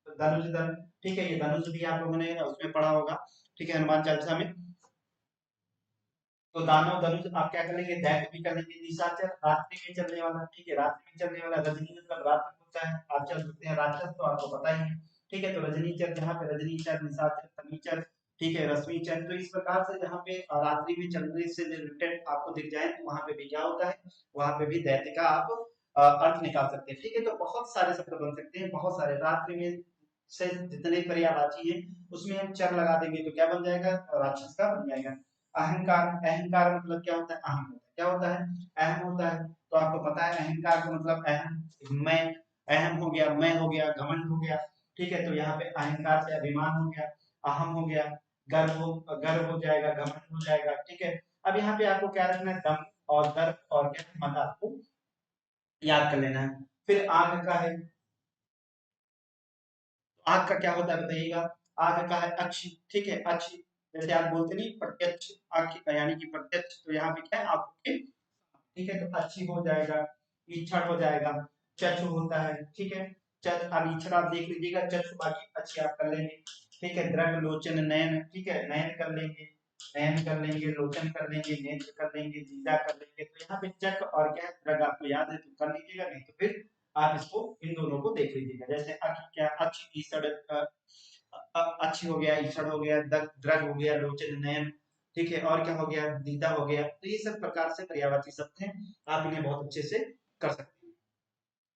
धनुष, ठीक है, ये धनुष भी आप लोगों ने उसमें पढ़ा होगा, ठीक है, हनुमान चालीसा में। तो दानव, धनुष आप क्या करेंगे, दैत्य भी कर लेंगे। निशाचर, रात्रि में चलने वाला, ठीक है, रात्रि में चलने वाला, रजनी मतलब रात में होता है, आप चल सकते हैं। राक्षस तो आपको पता ही है, ठीक है, तो रजनीचर, जहाँ पे रजनीचर, निशाचर, शनिचर, ठीक है, रश्मिचर, तो इस प्रकार से जहाँ पे रात्रि में चलने से रिलेटेड आपको दिख जाए तो वहां पे भी क्या होता है, वहां पे भी दैत्य का आप अर्थ निकाल सकते हैं। ठीक है, तो बहुत सारे शब्द बन सकते हैं, बहुत सारे, रात्रि में से जितने पर्यायवाची है उसमें हम चर लगा देंगे तो क्या बन जाएगा, राक्षस का बन जाएगा। अहंकार, अहंकार मतलब क्या होता है, अहम होता है, क्या होता है, अहम होता है। तो आपको पता है अहंकार का मतलब अहम, मैं, अहम हो गया, मैं हो गया, घमंड हो गया। ठीक है, तो यहाँ पे अहंकार से अभिमान हो गया, अहम हो गया, गर्व हो जाएगा, घमंड हो जाएगा। ठीक है, अब यहाँ पे आपको क्या रखना है, दम और गर्व और क्या मत आपको याद कर लेना है। फिर आग का है, आग का क्या होता है बताइएगा, आग का है अक्ष, ठीक है, अक्ष, जैसे आप बोलते नहीं प्रत्यक्ष, आग यानी कि प्रत्यक्ष, तो यहाँ पे क्या है आपके, ठीक है, तो अच्छी हो जाएगा, ईक्षण हो जाएगा, चक्षु होता है, ठीक है, अब ईक्षण आप देख लीजिएगा, चक्षु बाकी अच्छी आप कर लेंगे। ठीक है, दृग, लोचन, नयन, ठीक है, नयन कर लेंगे, नयन कर लेंगे, लोचन कर लेंगे, नेत्र कर लेंगे, दीदा कर लेंगे। तो यहाँ पे चक और क्या है, दृग आपको याद है तो कर लीजिएगा, नहीं तो फिर आप इसको इन दोनों को देख लीजिएगा। जैसे क्या, अक्ष, ईसड़, अच्छी हो गया, ईसड़ हो गया, दृग हो गया, लोचन, नयन, ठीक है, और क्या हो गया, दीदा हो गया। तो ये सब प्रकार से पर्यायवाची शब्द हैं, आप इन्हें बहुत अच्छे से कर सकते हैं।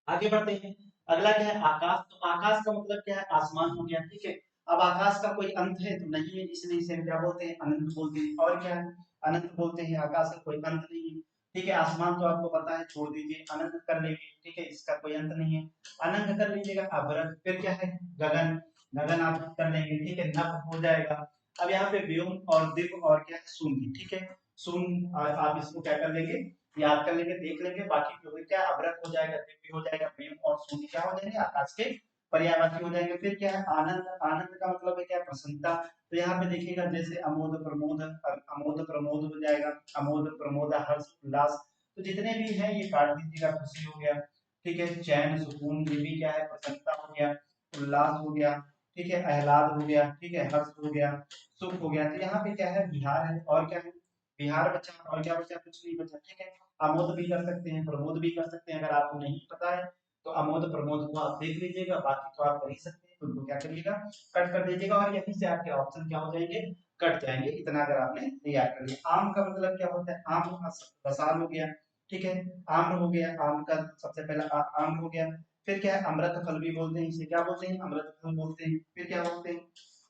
आगे बढ़ते हैं, अगला क्या है, आकाश। तो आकाश का मतलब क्या है, आसमान हो गया, ठीक है। अब आकाश का कोई अंत है तो नहीं है, इसलिए इसे हम क्या बोलते हैं, अनंत बोलते हैं। और क्या है, अनंत बोलते हैं, आकाश का कोई अंत नहीं है। ठीक है, आसमान तो आपको पता है, छोड़ दीजिए, अनंत कर लेंगे, ठीक है, इसका कोई अंत नहीं है, अनंत कर लीजिएगा। अभ्रक, फिर क्या है, गगन, गगन आप कर लेंगे, ठीक है, नभ हो जाएगा। अब यहाँ पे व्योम और दिव और क्या है, शून्य, ठीक है, शून्य, आप इसको क्या कर लेंगे, याद कर लेंगे, देख लेंगे, बाकी जो है क्या अभ्रक हो जाएगा, दिव्य हो जाएगा, प्रेम और शून्य क्या हो जाएंगे, आकाश के पर्यायवाची हो जाएंगे। फिर क्या है आनंद, आनंद का मतलब है क्या प्रसन्नता। तो यहाँ पे देखिएगा जैसे अमोद प्रमोद, अमोद प्रमोद हो जाएगा, अमोद प्रमोद हर्ष उल्लास। तो जितने भी हैं ये काट दीजिएगा, खुशी हो गया, ठीक है, चैन सुकून ये भी क्या है प्रसन्नता हो गया, उल्लास हो गया, ठीक है, आह्लाद हो गया, ठीक है, हर्ष हो गया, सुख हो गया। तो यहाँ पे क्या है बिहार है और क्या है बिहार बचा, और क्या बचा कुछ नहीं बचा, ठीक है। आमोद भी कर सकते हैं, प्रमोद भी कर सकते हैं, अगर आपको नहीं पता है तो अमोद प्रमोद को आप देख लीजिएगा, बाकी तो आप कर ही सकते हैं। तो उनको क्या करिएगा कट कर दीजिएगा और यहीं से आपके ऑप्शन क्या हो जाएंगे कट जाएंगे। इतना अगर आपने तैयार कर लिया। आम का मतलब क्या होता है, आम का रसाल हो गया, ठीक है, आम हो गया, आम का सबसे पहला आम हो गया। फिर क्या है अमृत फल भी बोलते हैं, इसे क्या बोलते हैं अमृत फल बोलते हैं। फिर क्या बोलते हैं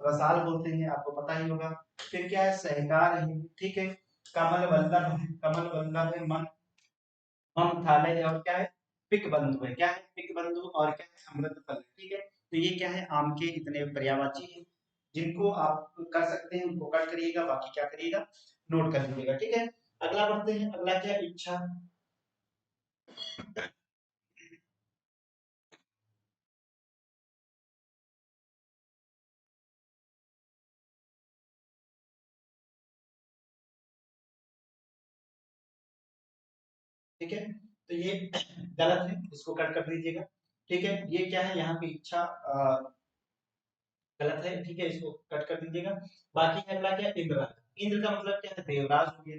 रसाल बोलते हैं, आपको पता ही होगा। फिर क्या है सहकार है, ठीक है, कमल वल्लभ है, कमल वल्लभ है, मन हम थाले है, और क्या है पिक बंधु है, क्या है पिक बंधु, और क्या है अमृत फल है, ठीक है। तो ये क्या है आम के इतने पर्यायवाची हैं जिनको आप कर सकते हैं, उनको कट करिएगा, बाकी क्या करिएगा नोट कर लीजिएगा, ठीक है। अगला बढ़ते हैं, अगला क्या इच्छा। ठीक है, तो ये गलत है, इसको कट कर दीजिएगा, ठीक है। ये क्या है यहाँ पे इच्छा गलत है, ठीक है, इसको कट कर दीजिएगा। बाकी अगला क्या इंद्र, इंद्र का मतलब क्या है देवराज हो गया,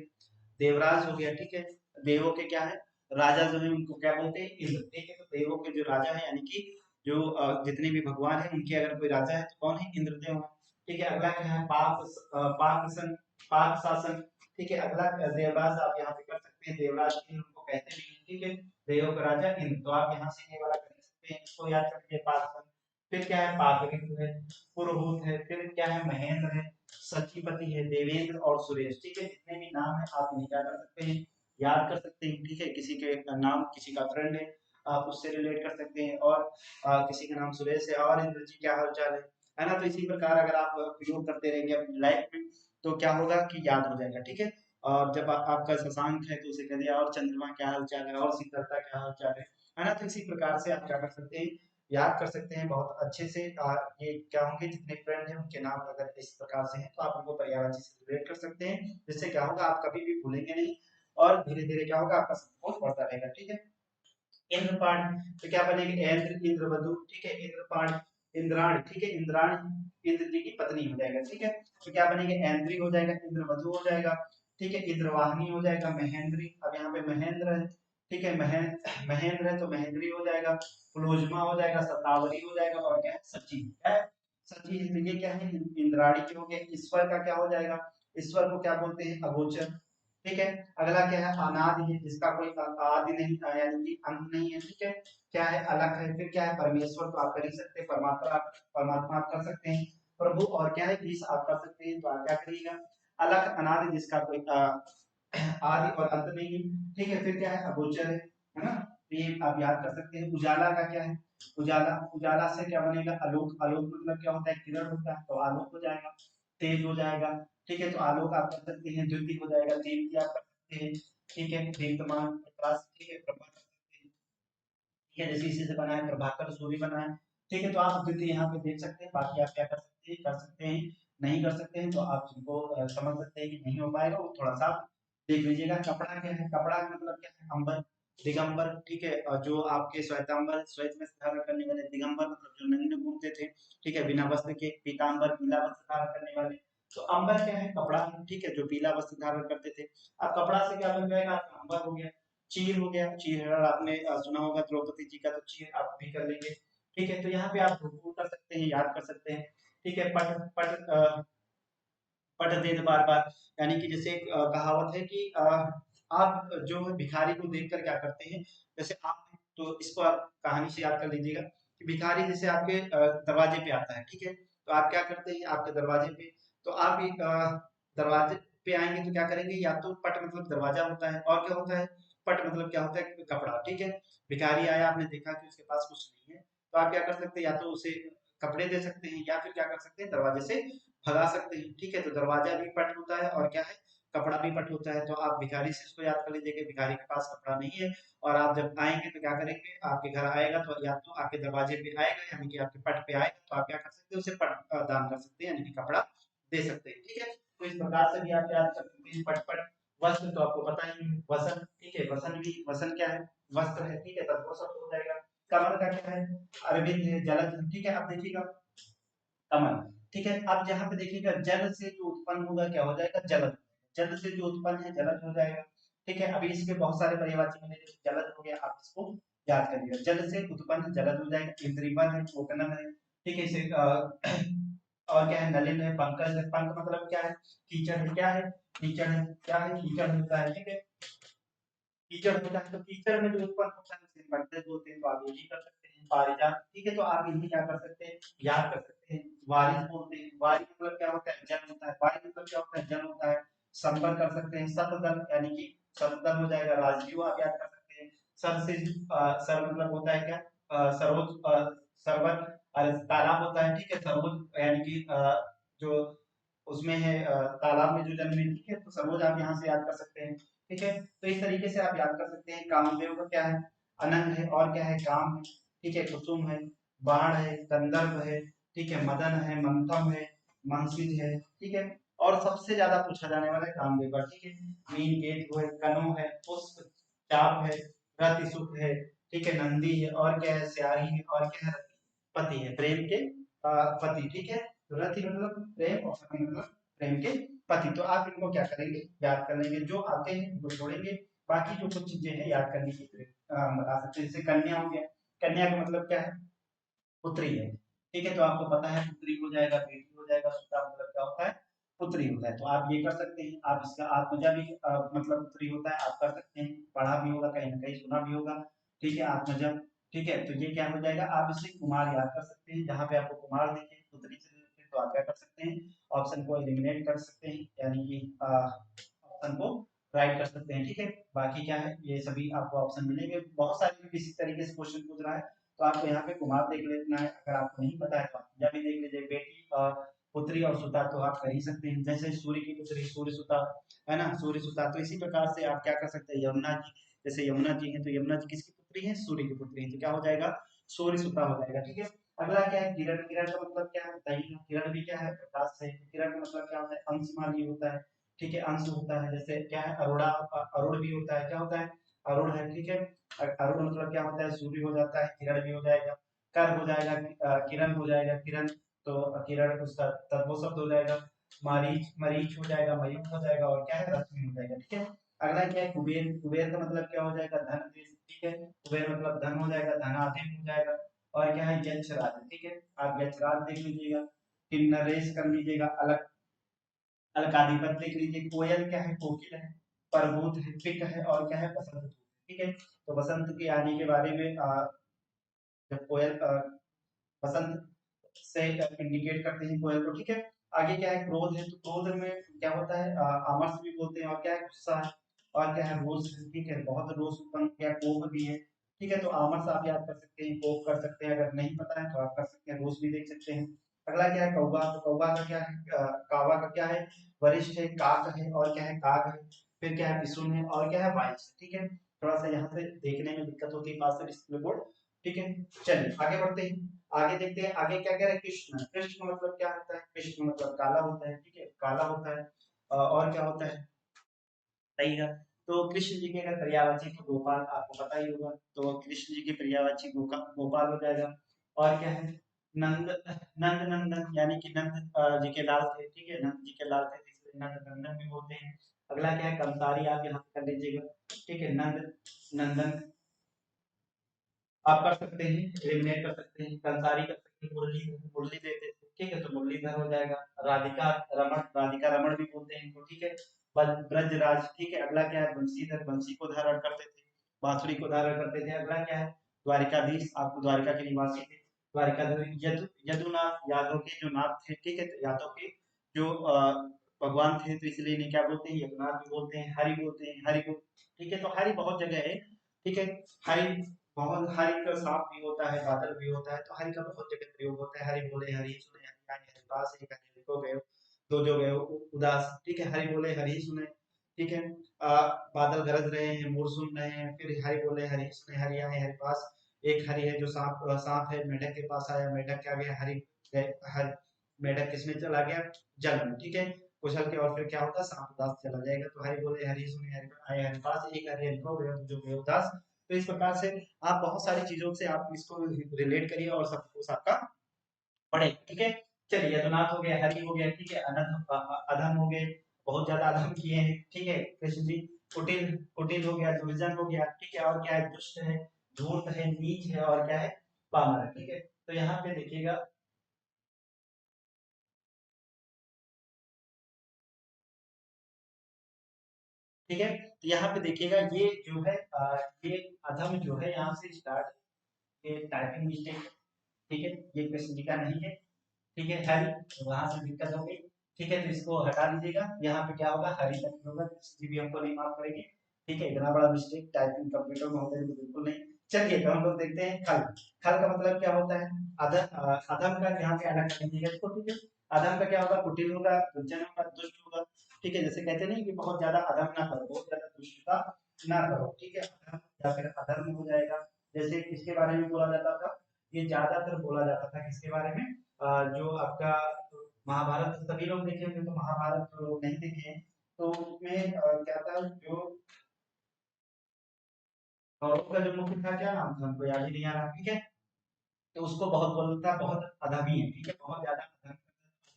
देवराज हो गया, ठीक है। देवों के क्या है राजा जो है उनको क्या बोलते हैं इंद्र, ठीक है। तो देवों के जो राजा है यानी कि जो जितने भी भगवान है उनके अगर कोई राजा है तो कौन है इंद्रदेव है, ठीक है। अगला क्या है पाक शासन, ठीक है। अगला देवराज आप यहाँ पे कर सकते हैं, देवराज इंद्र को कहते नहीं हैं, ठीक है। देवों का राजा इंद्र, तो आप यहाँ से ये वाला कर सकते हैं, इसको याद रखिए पाक। फिर क्या है पाकलिंग है, पुरोहित है, फिर क्या है महेंद्र है, सचिपति है, देवेंद्र और सुरेश, ठीक है। जितने भी नाम है आप इन्हें क्या कर सकते हैं याद कर सकते हैं, ठीक है। किसी के नाम किसी का फ्रेंड है आप उससे रिलेट कर सकते हैं, और किसी का नाम सुरेश है और इंद्र जी क्या हाल चाल है ना। तो इसी प्रकार अगर आप प्रयोग करते रहेंगे अपनी लाइफ में तो क्या होगा कि याद हो जाएगा, ठीक है। और जब आपका शशांक है तो उसे कह दिया और चंद्रमा क्या हाल चाल है और शीतलता क्या हाल चाल है ना। तो इसी प्रकार से आप क्या कर सकते हैं याद कर सकते हैं बहुत अच्छे से। ये क्या होंगे जितने फ्रेंड हैं उनके नाम अगर इस प्रकार से हैं तो आप उनको पर्यायवाची से रिलेट कर सकते हैं, जिससे क्या होगा आप कभी भी भूलेंगे नहीं और धीरे धीरे क्या होगा आपका सब बढ़ता रहेगा, ठीक है। इंद्रपाण तो क्या बनेगा इंद्र इंद्रवधु, ठीक है। इंद्रपाण इंद्राणी, ठीक है, इंद्राणी इंद्र जी की पत्नी हो जाएगा, ठीक है। तो क्या बनेगा ऐन्द्री हो जाएगा, इंद्रवधु हो जाएगा, ठीक है। इंद्रवाहिनी हो जाएगा महेंद्री, अब यहाँ पे महेंद्र है, ठीक है, महेंद्र है तो महेंद्री हो जाएगा। पुलोजमा हो जाएगा, सतावरी हो जाएगा, और क्या है सची, क्या है सची है। तो ये क्या है इंद्राणी के हो गए। ईश्वर का क्या हो जाएगा, ईश्वर को क्या बोलते हैं अगोचर, ठीक है। अगला क्या है अनादि है, जिसका कोई आदि नहीं यानी कि अंत नहीं है, ठीक है। क्या है अलग है, फिर क्या है परमेश्वर तो आप कर ही सकते हैं, परमात्मा परमात्मा आप कर सकते हैं। प्रभु और क्या है ईश आप कर सकते हैं, तो आप क्या करिएगा अलग अनादि जिसका कोई आदि और अंत नहीं है, ठीक है। फिर क्या है अगोचर है ना। तो ये आप याद कर सकते हैं। उजाला का क्या है उजाला, उजाला से क्या बनेगा आलोक, आलोक मतलब क्या होता है किरण होता है, तो आलोक हो जाएगा, तेज हो जाएगा, ठीक है। तो आलोक आप कर सकते हैं, द्युति हो जाएगा, दीप्ति आप कर सकते हैं, ठीक है, दीप्तमान प्रकाश, ठीक है, प्रभा कर सकते हैं, ठीक है। जैसे इसी से बना है प्रभाकर सूर्य बना है, ठीक है। तो आप द्वितीय यहाँ पे देख सकते हैं, बाकी आप क्या कर सकते हैं नहीं कर सकते हैं तो आप जिनको समझ सकते हैं कि नहीं हो पाएगा वो थोड़ा सा देख लीजिएगा। कपड़ा क्या है, कपड़ा का मतलब क्या है अंबर, दिगंबर, ठीक है। और जो आपके श्वेतांबर श्वेत में धारण करने वाले, दिगंबर मतलब जो नग्न घूमते थे, ठीक है, बिना वस्त्र के, पीतांबर पीला वस्त्र धारण करने वाले। तो अंबर क्या है कपड़ा है, ठीक है, जो पीला वस्त्र धारण करते थे। अब कपड़ा से क्या बन जाएगा आपका अंबर हो गया। चीर हो गया, चीर आपने सुना होगा द्रौपदी जी का, तो चीर आप भी कर लेंगे, ठीक है। तो यहाँ पे आप ढुकूर कर सकते हैं, याद कर सकते हैं, ठीक है। पट पट पट देद बार बार, यानी कि जैसे एक कहावत है कि आप जो है भिखारी को देखकर क्या करते हैं, जैसे आप तो इसको आप कहानी से याद कर लीजिएगा कि भिखारी जैसे आपके दरवाजे पे आता है, ठीक है। तो आप क्या करते हैं आपके दरवाजे पे, तो आप एक दरवाजे पे आएंगे तो क्या करेंगे, या तो पट मतलब दरवाजा होता है, और क्या होता है पट मतलब क्या होता है कपड़ा, ठीक है। भिखारी आया आपने देखा कि उसके पास कुछ नहीं है, तो आप क्या कर सकते हैं या तो उसे कपड़े दे सकते हैं या फिर क्या कर सकते हैं दरवाजे से भगा सकते हैं, ठीक है। तो दरवाजा भी पट होता है और क्या है कपड़ा भी पट होता है, तो आप भिखारी से इसको याद कर लीजिए कि भिखारी के पास कपड़ा नहीं है, और आप जब आएंगे तो क्या करेंगे, आपके घर आएगा तो या तो आपके दरवाजे पे आएगा, यानी कि आपके पट पे आएगा, तो आप क्या कर सकते हैं, उसे पट दान कर सकते हैं, यानी कि कपड़ा दे सकते हैं। ठीक है, तो इस प्रकार से भी आप याद कर सकते हैं। पट पट वस्त्र तो आपको पता ही है, वसन, ठीक है, वसन भी, वसन क्या है, वस्त्र है, ठीक है, तब वो सब हो जाएगा। कमल का क्या है, अरविंद है, जलद है, ठीक है, आप देखिएगा कमल, ठीक है। अब जहाँ पे देखिएगा जल से जो उत्पन्न होगा क्या हो जाएगा, जलद, जल से जो उत्पन्न है जलद हो जाएगा। ठीक है, अभी इसके बहुत सारे पर्यायवाची मिले, जैसे जलद हो गया, आप इसको याद करिएगा, जल से उत्पन्न जलद हो जाएगा। इंद्रिवन है, कोकनद है, ठीक है, इसे और क्या है, नलिन है, पंकज है, पंक मतलब क्या है, कीचड़ है, क्या है, कीचड़ है, क्या है, कीचड़ होता है, ठीक है, कीचड़ होता है, तो कीचड़ में जो उत्पन्न होता है उसे पंकज बोलते हैं, तो आप ये भी कर सकते हैं। पारिजात, ठीक है, तो आप इन्हें क्या कर सकते हैं, याद कर सकते हैं। वारिस बोलते हैं, वारिस मतलब क्या होता है, जल होता है, वारिस मतलब क्या होता है, जल होता है। संबर कर सकते हैं, सतदल यानी कि सतदल हो जाएगा। राजवीय आप याद कर सकते हैं। सर से सर मतलब होता है क्या, सरोज, सरवर, और तालाब होता है, ठीक है, सरोज यानी कि जो उसमें है, तालाब में जो जन्मे, ठीक है, तो सरोज आप यहाँ से याद कर सकते हैं। ठीक है, तो इस तरीके से आप याद कर सकते हैं। कामदेव का क्या है, अनंग है, और क्या है, काम है, ठीक है, कुसुम है, बाण है, कंदर्प है, ठीक है, मदन है, मंथम है, मंसिज है, ठीक है, और सबसे ज्यादा पूछा जाने वाला है कामदेव का, ठीक है, मीन केतु है, कनो है, पुष्प चाप है, रति सुख है, ठीक है, नंदी है, और क्या है, स्यारी है, और क्या है, पति है, प्रेम के पति, ठीक है, तो रति मतलब प्रेम, और पति मतलब प्रेम के पति। तो आप इनको क्या करेंगे, याद कर लेंगे, जो आते हैं वो छोड़ेंगे, बाकी जो कुछ चीजें हैं याद करने की बता सकते हैं। जैसे कन्या हो गया, कन्या का मतलब क्या है, पुत्री है, ठीक है, तो आपको पता है पुत्री हो जाएगा, बेटी हो जाएगा, सुता मतलब क्या होता है, पुत्री होता है, तो आप ये कर सकते हैं। आप इसका आत्मजा भी मतलब पुत्री होता है, आप कर सकते हैं, पढ़ा भी होगा, कहीं ना कहीं सुना भी होगा, ठीक है, आत्मजा, ठीक है, तो ये क्या हो जाएगा, आप इसे कुमार याद कर सकते हैं, जहाँ पे आपको कुमार दिखे पुत्री से रिलेटेड, तो आप क्या कर सकते हैं, ऑप्शन को एलिमिनेट कर सकते हैं, यानी कि ऑप्शन को राइट कर सकते हैं। ठीक है, बाकी क्या है, ये सभी आपको ऑप्शन मिलेंगे, बहुत सारे किसी तरीके से क्वेश्चन पूछ रहा है, तो आपको यहाँ पे कुमार देख लेना है, अगर आपको नहीं पता है तो आप या भी देख लीजिए, बेटी पुत्री और सुता तो आप कर ही सकते हैं, जैसे सूर्य की पुत्री सूर्य सुता, है ना, सूर्य सुता, तो इसी प्रकार से आप क्या कर सकते हैं, यमुना जी, जैसे यमुना जी है, तो यमुना जी किसकी पुत्री है, सूर्य की पुत्री है, तो क्या हो जाएगा, सूर्य सुता हो जाएगा। ठीक है, अगला क्या है, किरण, किरण का मतलब क्या होता है, किरण भी क्या है, प्रकाश से, किरण का मतलब क्या होता है, अंशमाली होता है, ठीक है, अंश होता है, जैसे क्या है, अरोड़ा, अरुण भी होता है, क्या होता है, अरुण है, ठीक है, अरुण मतलब क्या होता है, सूर्य हो जाता है, किरण भी हो जाएगा, कर हो जाएगा, किरण हो जाएगा, किरण, तो किरण उसका तद्भव शब्द हो जाएगा, मरीच, मरीच हो जाएगा, मयूख हो जाएगा, और क्या है, रश्मि हो जाएगा। ठीक है, अगला क्या है, कुबेर, कुबेर का मतलब क्या हो जाएगा, धन, ठीक है, कुबेर मतलब धन हो जाएगा, धनाधिप हो जाएगा, और क्या है, यक्षराज, ठीक है, आप यक्षराज देख लीजिएगा, किन्नरेश कर लीजिएगा, अलग अलकाधिपति देख लीजिए, कोयल क्या है, कोकिल है, परभूत है, पिक है, और क्या है, बसंत। ठीक है, तो बसंत के आने के बारे में जब कोयल बसंत से इंडिकेट करते हैं कोयल को। ठीक है, आगे क्या है, क्रोध है, तो क्रोध में क्या होता है, आमर्ष भी बोलते हैं, और क्या है, गुस्सा है, और क्या है, रोष है, ठीक है, बहुत रोष उत्पन्न किया, कोप भी है। ठीक है, तो आमर्ष आप याद कर सकते हैं, कोप कर सकते हैं, अगर नहीं पता है तो आप कर सकते हैं, रोष भी देख सकते हैं। अगला क्या है, कौवा, तो कौवा का क्या है, कावा का क्या है, वरिष्ठ है, काक है, और क्या है, काग है, फिर क्या है, पिसुन है, और क्या है, वाइस। ठीक है, थोड़ा सा यहाँ से देखने में दिक्कत होती है पास से डिस्प्ले बोर्ड। ठीक है, चलिए आगे बढ़ते हैं, आगे देखते हैं, आगे क्या कह रहे हैं, कृष्ण, कृष्ण मतलब क्या होता है, कृष्ण मतलब काला होता है, ठीक है, काला होता है, और क्या होता है, सही है। तो कृष्ण जी के अगर पर्यायवाची तो गोपाल, आपको पता ही होगा, तो कृष्ण जी के पर्यायवाची गोपाल हो जाएगा। और क्या है, नंद, नंद नंदन, यानी कि नंद जी के लाल थे, ठीक है, नंद जी के लाल थे, इसलिए नंद नंदन भी बोलते हैं। अगला क्या है, कंसारी, आप यहाँ कर लीजिएगा, ठीक है, नंद नंदन आप कर सकते हैं, एलिमिनेट कर सकते हैं, कंसारी कर सकते हैं, मुरली, मुरली देते थे, ठीक है, तो मुरलीधर हो जाएगा। राधिका रमण, राधिका रमण भी बोलते हैं इनको, ठीक है, ब्रजराज, ठीक है, अगला क्या है, बंशीधर, बंसी को धारण करते थे, बांसुरी को धारण करते थे। अगला क्या है, द्वारिकाधीश, आपको द्वारिका के निवासी थे, द्वारिकाधीश, यदुनाथ, यादव के जो नाथ थे, ठीक है, तो यादव के जो भगवान थे, तो इसलिए इन्हें क्या बोलते हैं, यदुनाथ भी बोलते हैं, हरि बोलते हैं, हरि को, ठीक है, तो हरि बहुत जगह है, ठीक है, हरि बहुत, हरि का सांप भी होता है, बादल भी होता है, तो हरि का बहुत जगह प्रयोग होता है, हरि बोले, हरि सुने, हरि आए, हरि पास, हरि को गए, दो जो गए उदास, ठीक है, हरि बोले हरि सुने, ठीक है। बादल गरज रहे हैं, मोर सुन रहे हैं, फिर हरि बोले हरि सुने, हरि आए हरि पास। एक हरि है जो सांप है, मेढक के पास आया, मेढक के आगे हरि गए, हरि मेढक किसमें चला गया, जल में, ठीक है। कुशल के और फिर क्या होगा, सांप उदास चला जाएगा, तो हरि बोले हरि सुने, हरि आए हरि पास, एक हरि हरि को गए जो गए उदास। तो इस प्रकार से आप बहुत सारी चीजों से आप इसको रिलेट करिए और सब कुछ आपका पढ़े, ठीक है। चलिए, अधुनाथ हो गया, हरि हो गया, ठीक है, अधम हो गए, बहुत ज्यादा अधम किए हैं, ठीक है कृष्ण जी। कुटिल, कुटिल हो गया, दुर्जन हो गया, ठीक है, और क्या है, दुष्ट है, धूर्त है, नीच है, और क्या है, पामर है, ठीक है। तो यहाँ पे देखिएगा, ठीक है, तो यहाँ पे देखिएगा ये जो है ये अधम जो है यहाँ से स्टार्ट, ये टाइपिंग मिस्टेक, ठीक है, ये कृष्ण जी का नहीं है, ठीक है, हरि, तो वहां से दिक्कत हो गई, ठीक है, तो इसको हटा दीजिएगा, यहाँ पे क्या होगा, हरि तक होगा, किसी भी हमको नहीं माफ करेंगे, ठीक है। इतना बड़ा मिस्टेक टाइपिंग कंप्यूटर में होने को बिल्कुल नहीं। चलिए, तो हम लोग देखते हैं खल। खल का मतलब क्या होता है, अधम का यहाँ पे अलग कर लीजिएगा इसको, ठीक है। अधम का क्या होगा, कुटिल होगा, दुर्जन होगा, दुष्ट होगा, ठीक है। जैसे कहते नहीं कि बहुत ज्यादा अधम ना करो, बहुत ज्यादा दुष्टता ना करो, ठीक है, अधम या फिर अधर्म हो जाएगा। जैसे किसके बारे में बोला जाता था, ये ज्यादातर बोला जाता था किसके बारे में, जो आपका महाभारत, सभी लोग देखे होंगे, तो महाभारत जो लोग नहीं देखे हैं, तो उसमें क्या था, जो कौरव का जो मुख्य था, क्या नाम था, हमको याद ही नहीं आ रहा, ठीक है। तो उसको बहुत बोलता, बहुत अधमी है, ठीक है, बहुत ज्यादा अधम,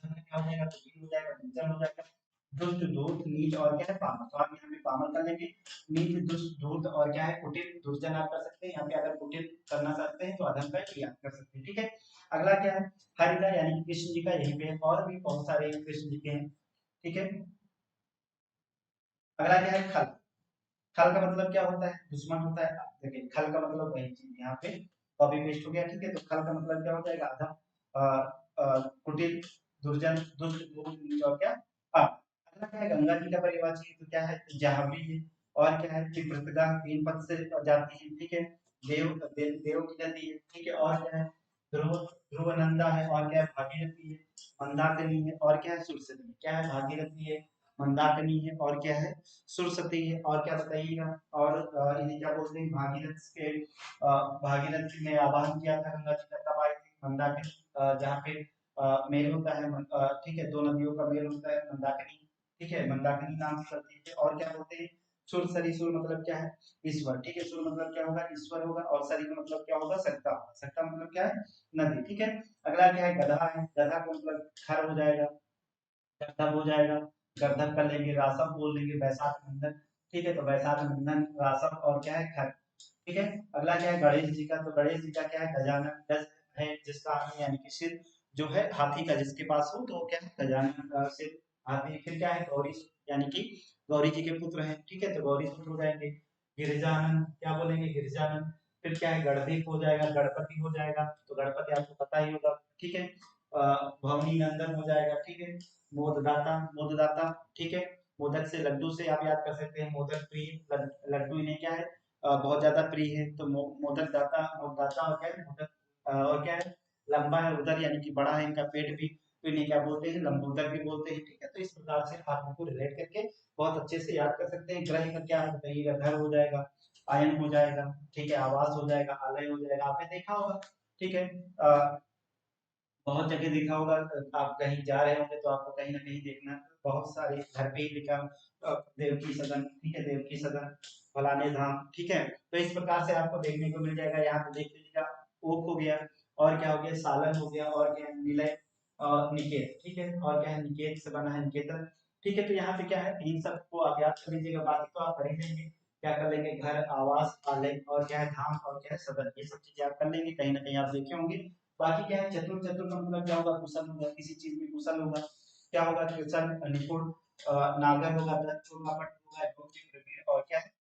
अधम में क्या हो जाएगा, कुटिल हो जाएगा, दुष्टन हो जाएगा, दुष्ट, धूर्त, नीच, और क्या है, पामर। तो आप यहाँ पे पामर कर लेंगे, नीच, दुष्ट, धूर्त, और क्या है, कुटिल, दुर्जन आप कर सकते हैं, यहाँ पे अगर कुटिल करना चाहते हैं तो अधम का ही आप कर सकते हैं, ठीक है। अगला क्या है, हरि का, यानी कि कृष्ण जी का, यहीं पे और भी बहुत सारे कृष्ण जी के हैं, ठीक है। अगला क्या है, खल। खल का मतलब क्या होता है, दुश्मन होता है। देखिए, खल का मतलब वही चीज यहाँ पे कॉपी पेस्ट हो गया, ठीक है। तो खल का मतलब क्या हो जाएगा, अधम, कुटिल, दुर्जन, दुष्ट, क्रूर, और क्या, पाप। अगला क्या है, गंगा जी का परिवाची, तो क्या है, जाह्नवी है, और क्या है, तिब्रतगा, तीन पद से जाती है, ठीक है। देव की नदी है, ठीक है, और क्या है, ध्रुव, ध्रुवनंदा है, और क्या है, भागीरथी है, मंदाकिनी है, और क्या है, सुरसती। क्या है, भागीरथी है, मंदाकिनी है, और क्या है, सुरसती है, और क्या बताइएगा, और इन्हें क्या बोलते हैं, भागीरथ के, भागीरथ ने आवाहन किया था गंगा जी का, तब आई थी मंदाकिनी, जहाँ पे मेल होता है, ठीक है, दो नदियों का मेल होता है, मंदाकिनी, ठीक है, मंदाकिनी नाम से चलती है। और क्या बोलते हैं, सुरसरी, सुर मतलब क्या है, ईश्वर, ठीक है, सुर मतलब क्या होगा, ईश्वर होगा, और सरी का मतलब क्या होगा, सत्ता, सत्ता मतलब क्या है, नदी, ठीक है। अगला क्या है, गधा है, गधा का मतलब खर हो जाएगा, गर्दभ हो जाएगा, गर्दभ कर लेंगे, रासव बोल लेंगे, वैशाख बंधन, ठीक है, तो वैशाख बंधन, रासव, और क्या है, खर, ठीक है। अगला क्या है, गणेश जी का, तो गणेश जी का क्या है, गजानन, गज है जिसका आंख, यानी कि सिर जो है हाथी का जिसके पास हो, तो वो क्या है, गजानन, सिर, हाथी। फिर क्या है, गौरी, यानी कि गौरी जी के पुत्र हैं, ठीक है, तो गौरी पुत्र हो जाएंगे। गिरिजानंद, क्या बोलेंगे, गिरिजानंद। फिर क्या है, गणदीप हो जाएगा, गणपति हो जाएगा, तो गणपति आपको पता ही होगा, ठीक है। भवनी नंदन हो जाएगा, ठीक है। मोददाता, मोददाता, ठीक है। मोदक से, लड्डू से आप याद कर सकते हैं, मोदक प्रिय, लड्डू इन्हें क्या है, बहुत ज्यादा प्रिय है, तो मोदक दाता, मोददाता, और क्या है, मोदक, और क्या है, लंबा है उदर, यानी कि बड़ा है इनका पेट भी, तो इन्हें क्या बोलते हैं, लंबोदर भी बोलते हैं, ठीक है। तो इस प्रकार से आप इनको रिलेट करके बहुत अच्छे से याद कर सकते हैं। ग्रह का क्या है बताइएगा, घर हो जाएगा, आयन हो जाएगा, ठीक है, आवास हो जाएगा, आलय हो जाएगा, आपने देखा होगा, ठीक है। बहुत जगह देखा होगा, आप कहीं जा रहे होंगे तो आपको कहीं ना कहीं देखना, बहुत सारे घर पे ही लिखा, देव की सदन, ठीक है, देव की सदन, फलाने धाम, ठीक है। तो इस प्रकार से आपको देखने को मिल जाएगा, यहाँ पे देख लीजिएगा, ओक हो गया, और क्या हो गया, सालन हो गया, और क्या है, निलय, और निकेत, ठीक है, और क्या है, निकेत से बना है निकेतन, ठीक है। तो यहाँ पे क्या है, इन सबको आप याद कर लीजिएगा, बाकी तो आप कर ही लेंगे, क्या कर लेंगे, घर, आवास, आलय, और क्या है, धाम, और क्या है, सदन, ये सब चीजें आप कर लेंगे, कहीं ना कहीं आप देखे होंगे। बाकी क्या है, चतुर, चतुर का मतलब क्या होगा, कुशल होगा, किसी चीज में कुशल होगा, क्या होगा, कुशल, निपुण, नागर होगा, दक्ष होगा, पट होगा, योग्य, प्रवीण, और क्या है,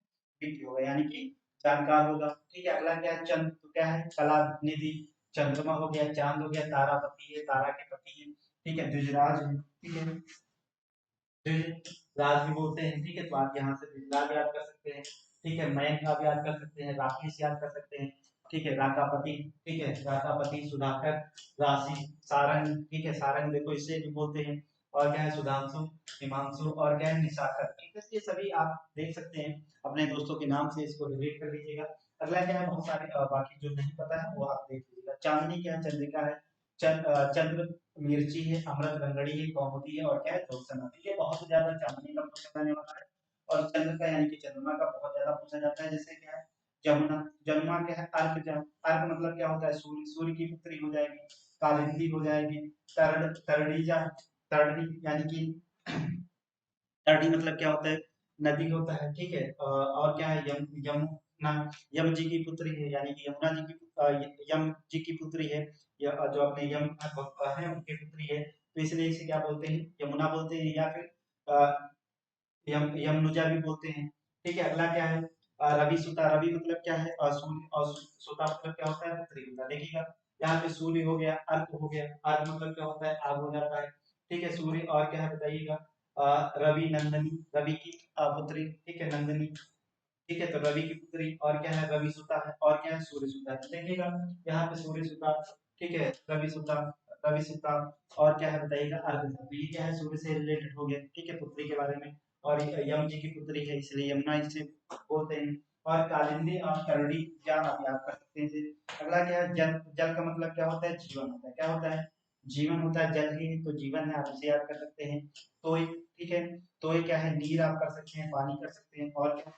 विज्ञ होगा, यानी कि जानकार होगा, ठीक है। अगला क्या है, चंद्र, तो क्या है, कला निधि, चंद्रमा हो गया, चांद हो गया, तारापति है, तारा के पति है, ठीक है, द्विजराज है, ठीक है, द्विजराज भी बोलते हैं, ठीक है। तो आप यहाँ से द्विजराज याद कर सकते हैं, ठीक है, मयंक आप याद कर सकते हैं, राकेश याद कर सकते हैं, ठीक है, राकापति, ठीक है, राकापति, सुधाकर, राशि, सारंग, ठीक है, सारंग देखो इसे भी बोलते हैं, और क्या है सुधांशु, हिमांशु और क्या है निशाकर। ठीक है, ये सभी आप देख सकते हैं, अपने दोस्तों के नाम से इसको रिलेट कर लीजिएगा। अगला क्या है, बहुत सारे बाकी जो नहीं पता है वो आप देख लीजिएगा। चांदनी क्या है, चंद्रिका है, चंद्र मिर्ची है, अमृत रंगड़ी है, कौमुदी है और क्या है ज्योत्सना। ठीक है, बहुत ज्यादा चांदनी का पूछा जाने वाला है, और चंद्र का यानी कि चंद्रमा का बहुत ज्यादा पूछा जाता है। जैसे क्या है जमुना, जमुना क्या है अर्क, अर्क मतलब क्या होता है सूर्य, सूर्य की पुत्री हो जाएगी। कालिंदी हो जाएगी, तरड़ीजा, तरड़ी यानी कि तरड़ी मतलब क्या होता है नदी होता है। ठीक है, और क्या है यमुना, यम जी की पुत्री है, यानी कि यमुना जी की यम जी की पुत्री है, जो अपने यम है उनकी पुत्री है, तो इसलिए इसे क्या बोलते हैं, यमुना बोलते हैं, या फिर यमनुजा भी बोलते हैं। ठीक है, अगला क्या है रवि सुता, रवि मतलब क्या है सूर्य, और सुता मतलब क्या होता है पुत्री होता है। देखिएगा यहाँ पे सूर्य हो गया, अर्क हो गया, अर्क मतलब क्या होता है आग हो जाता है। ठीक है, सूर्य और क्या है बताइएगा रवि नंदनी, रवि की पुत्री। ठीक है नंदनी। ठीक है, तो रवि की पुत्री और क्या है रवि सुता है, और क्या है सूर्य सुता है। देखिएगा यहाँ पे सूर्य सुता, ठीक है रवि सुता, रवि सुता और क्या है बताइएगा अर्घ, तो ये क्या है सूर्य से रिलेटेड हो गया। ठीक है, पुत्री के बारे में, और यम जी की पुत्री है इसलिए यमुना इसे बोलते हैं। और कालिंदी और करड़ी क्या आप याद कर सकते हैं इसे। अगला क्या है जल, जल का मतलब क्या होता है जीवन होता है, क्या होता है जीवन होता है, जल ही तो जीवन है, आप इसे याद कर सकते हैं। तो ठीक है, तो ये क्या है नीर आप कर सकते हैं, पानी कर सकते हैं, और क्या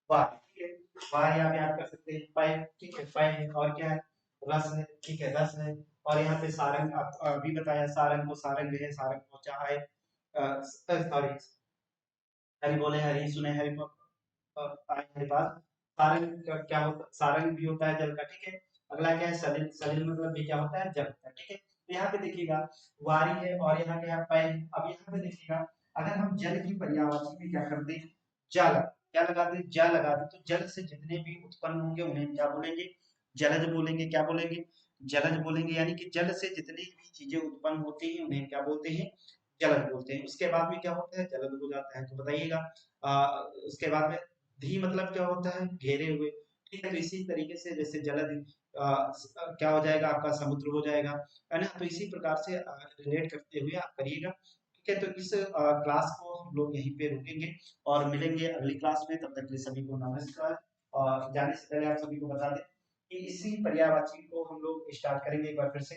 वाह। ठीक है, वाह आप याद कर सकते हैं, पय। ठीक है पय है, और क्या है रस है। ठीक है रस है, और यहाँ पे सारंग आप अभी बताया, सारंग को सारंग है, सारंग को चाहे सॉरी, हरि बोले हरि सुने हरि आए हरि पास। सारंग क्या होता, सारंग भी होता है जल का। ठीक है, अगला क्या है सलिल, सलिल मतलब भी क्या होता है जल होता है। ठीक है, तो यहाँ पे देखिएगा वारी है, और यहाँ क्या है पय। अब यहाँ पे देखिएगा अगर हम जल की पर्यायवाची में क्या कर दें जल, क्या लगा दें जल लगा दें, तो जल से जितने भी उत्पन्न होंगे उन्हें क्या बोलेंगे जलज बोलेंगे। क्या बोलेंगे जलज बोलेंगे, यानी कि जल से जितनी भी चीजें उत्पन्न होती हैं उन्हें क्या बोलते हैं जलज बोलते हैं। उसके बाद में क्या होता है जलद हो जाता है, तो बताइएगा उसके बाद में धी मतलब क्या होता है घेरे हुए। ठीक है, तो इसी तरीके से जैसे जलद क्या हो जाएगा आपका समुद्र हो जाएगा, है ना। तो इसी प्रकार से रिलेट करते हुए आप करिएगा। ठीक है, तो इस क्लास को हम लोग यहीं पे रुकेंगे और मिलेंगे अगली क्लास में। तब तक के लिए सभी को नमस्कार। और जाने से पहले आप सभी को बता दें कि इसी पर्यायवाची को हम लोग स्टार्ट करेंगे एक बार फिर से।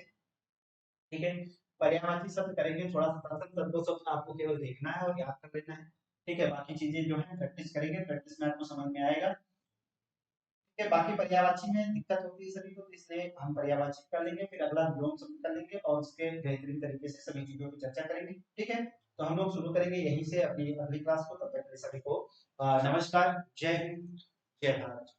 ठीक है, पर्यायवाची शब्द करेंगे, थोड़ा सा प्रथम तत्व शब्द आपको केवल देखना है और याद कर लेना है। ठीक है, बाकी चीजें जो है प्रैक्टिस करेंगे, प्रैक्टिस में आपको समझ में आएगा। ठीक है, बाकी पर्यायवाची में दिक्कत होती है सभी को, तो इसलिए हम पर्यायवाची कर लेंगे, फिर अगला विलोम शब्द कर लेंगे और उसके बेहतरीन तरीके से सभी चीजों की चर्चा करेंगे। ठीक है, तो हम लोग शुरू करेंगे यहीं से अपनी अगली क्लास को। तब तक के लिए सभी को नमस्कार, जय हिंद, जय भारत।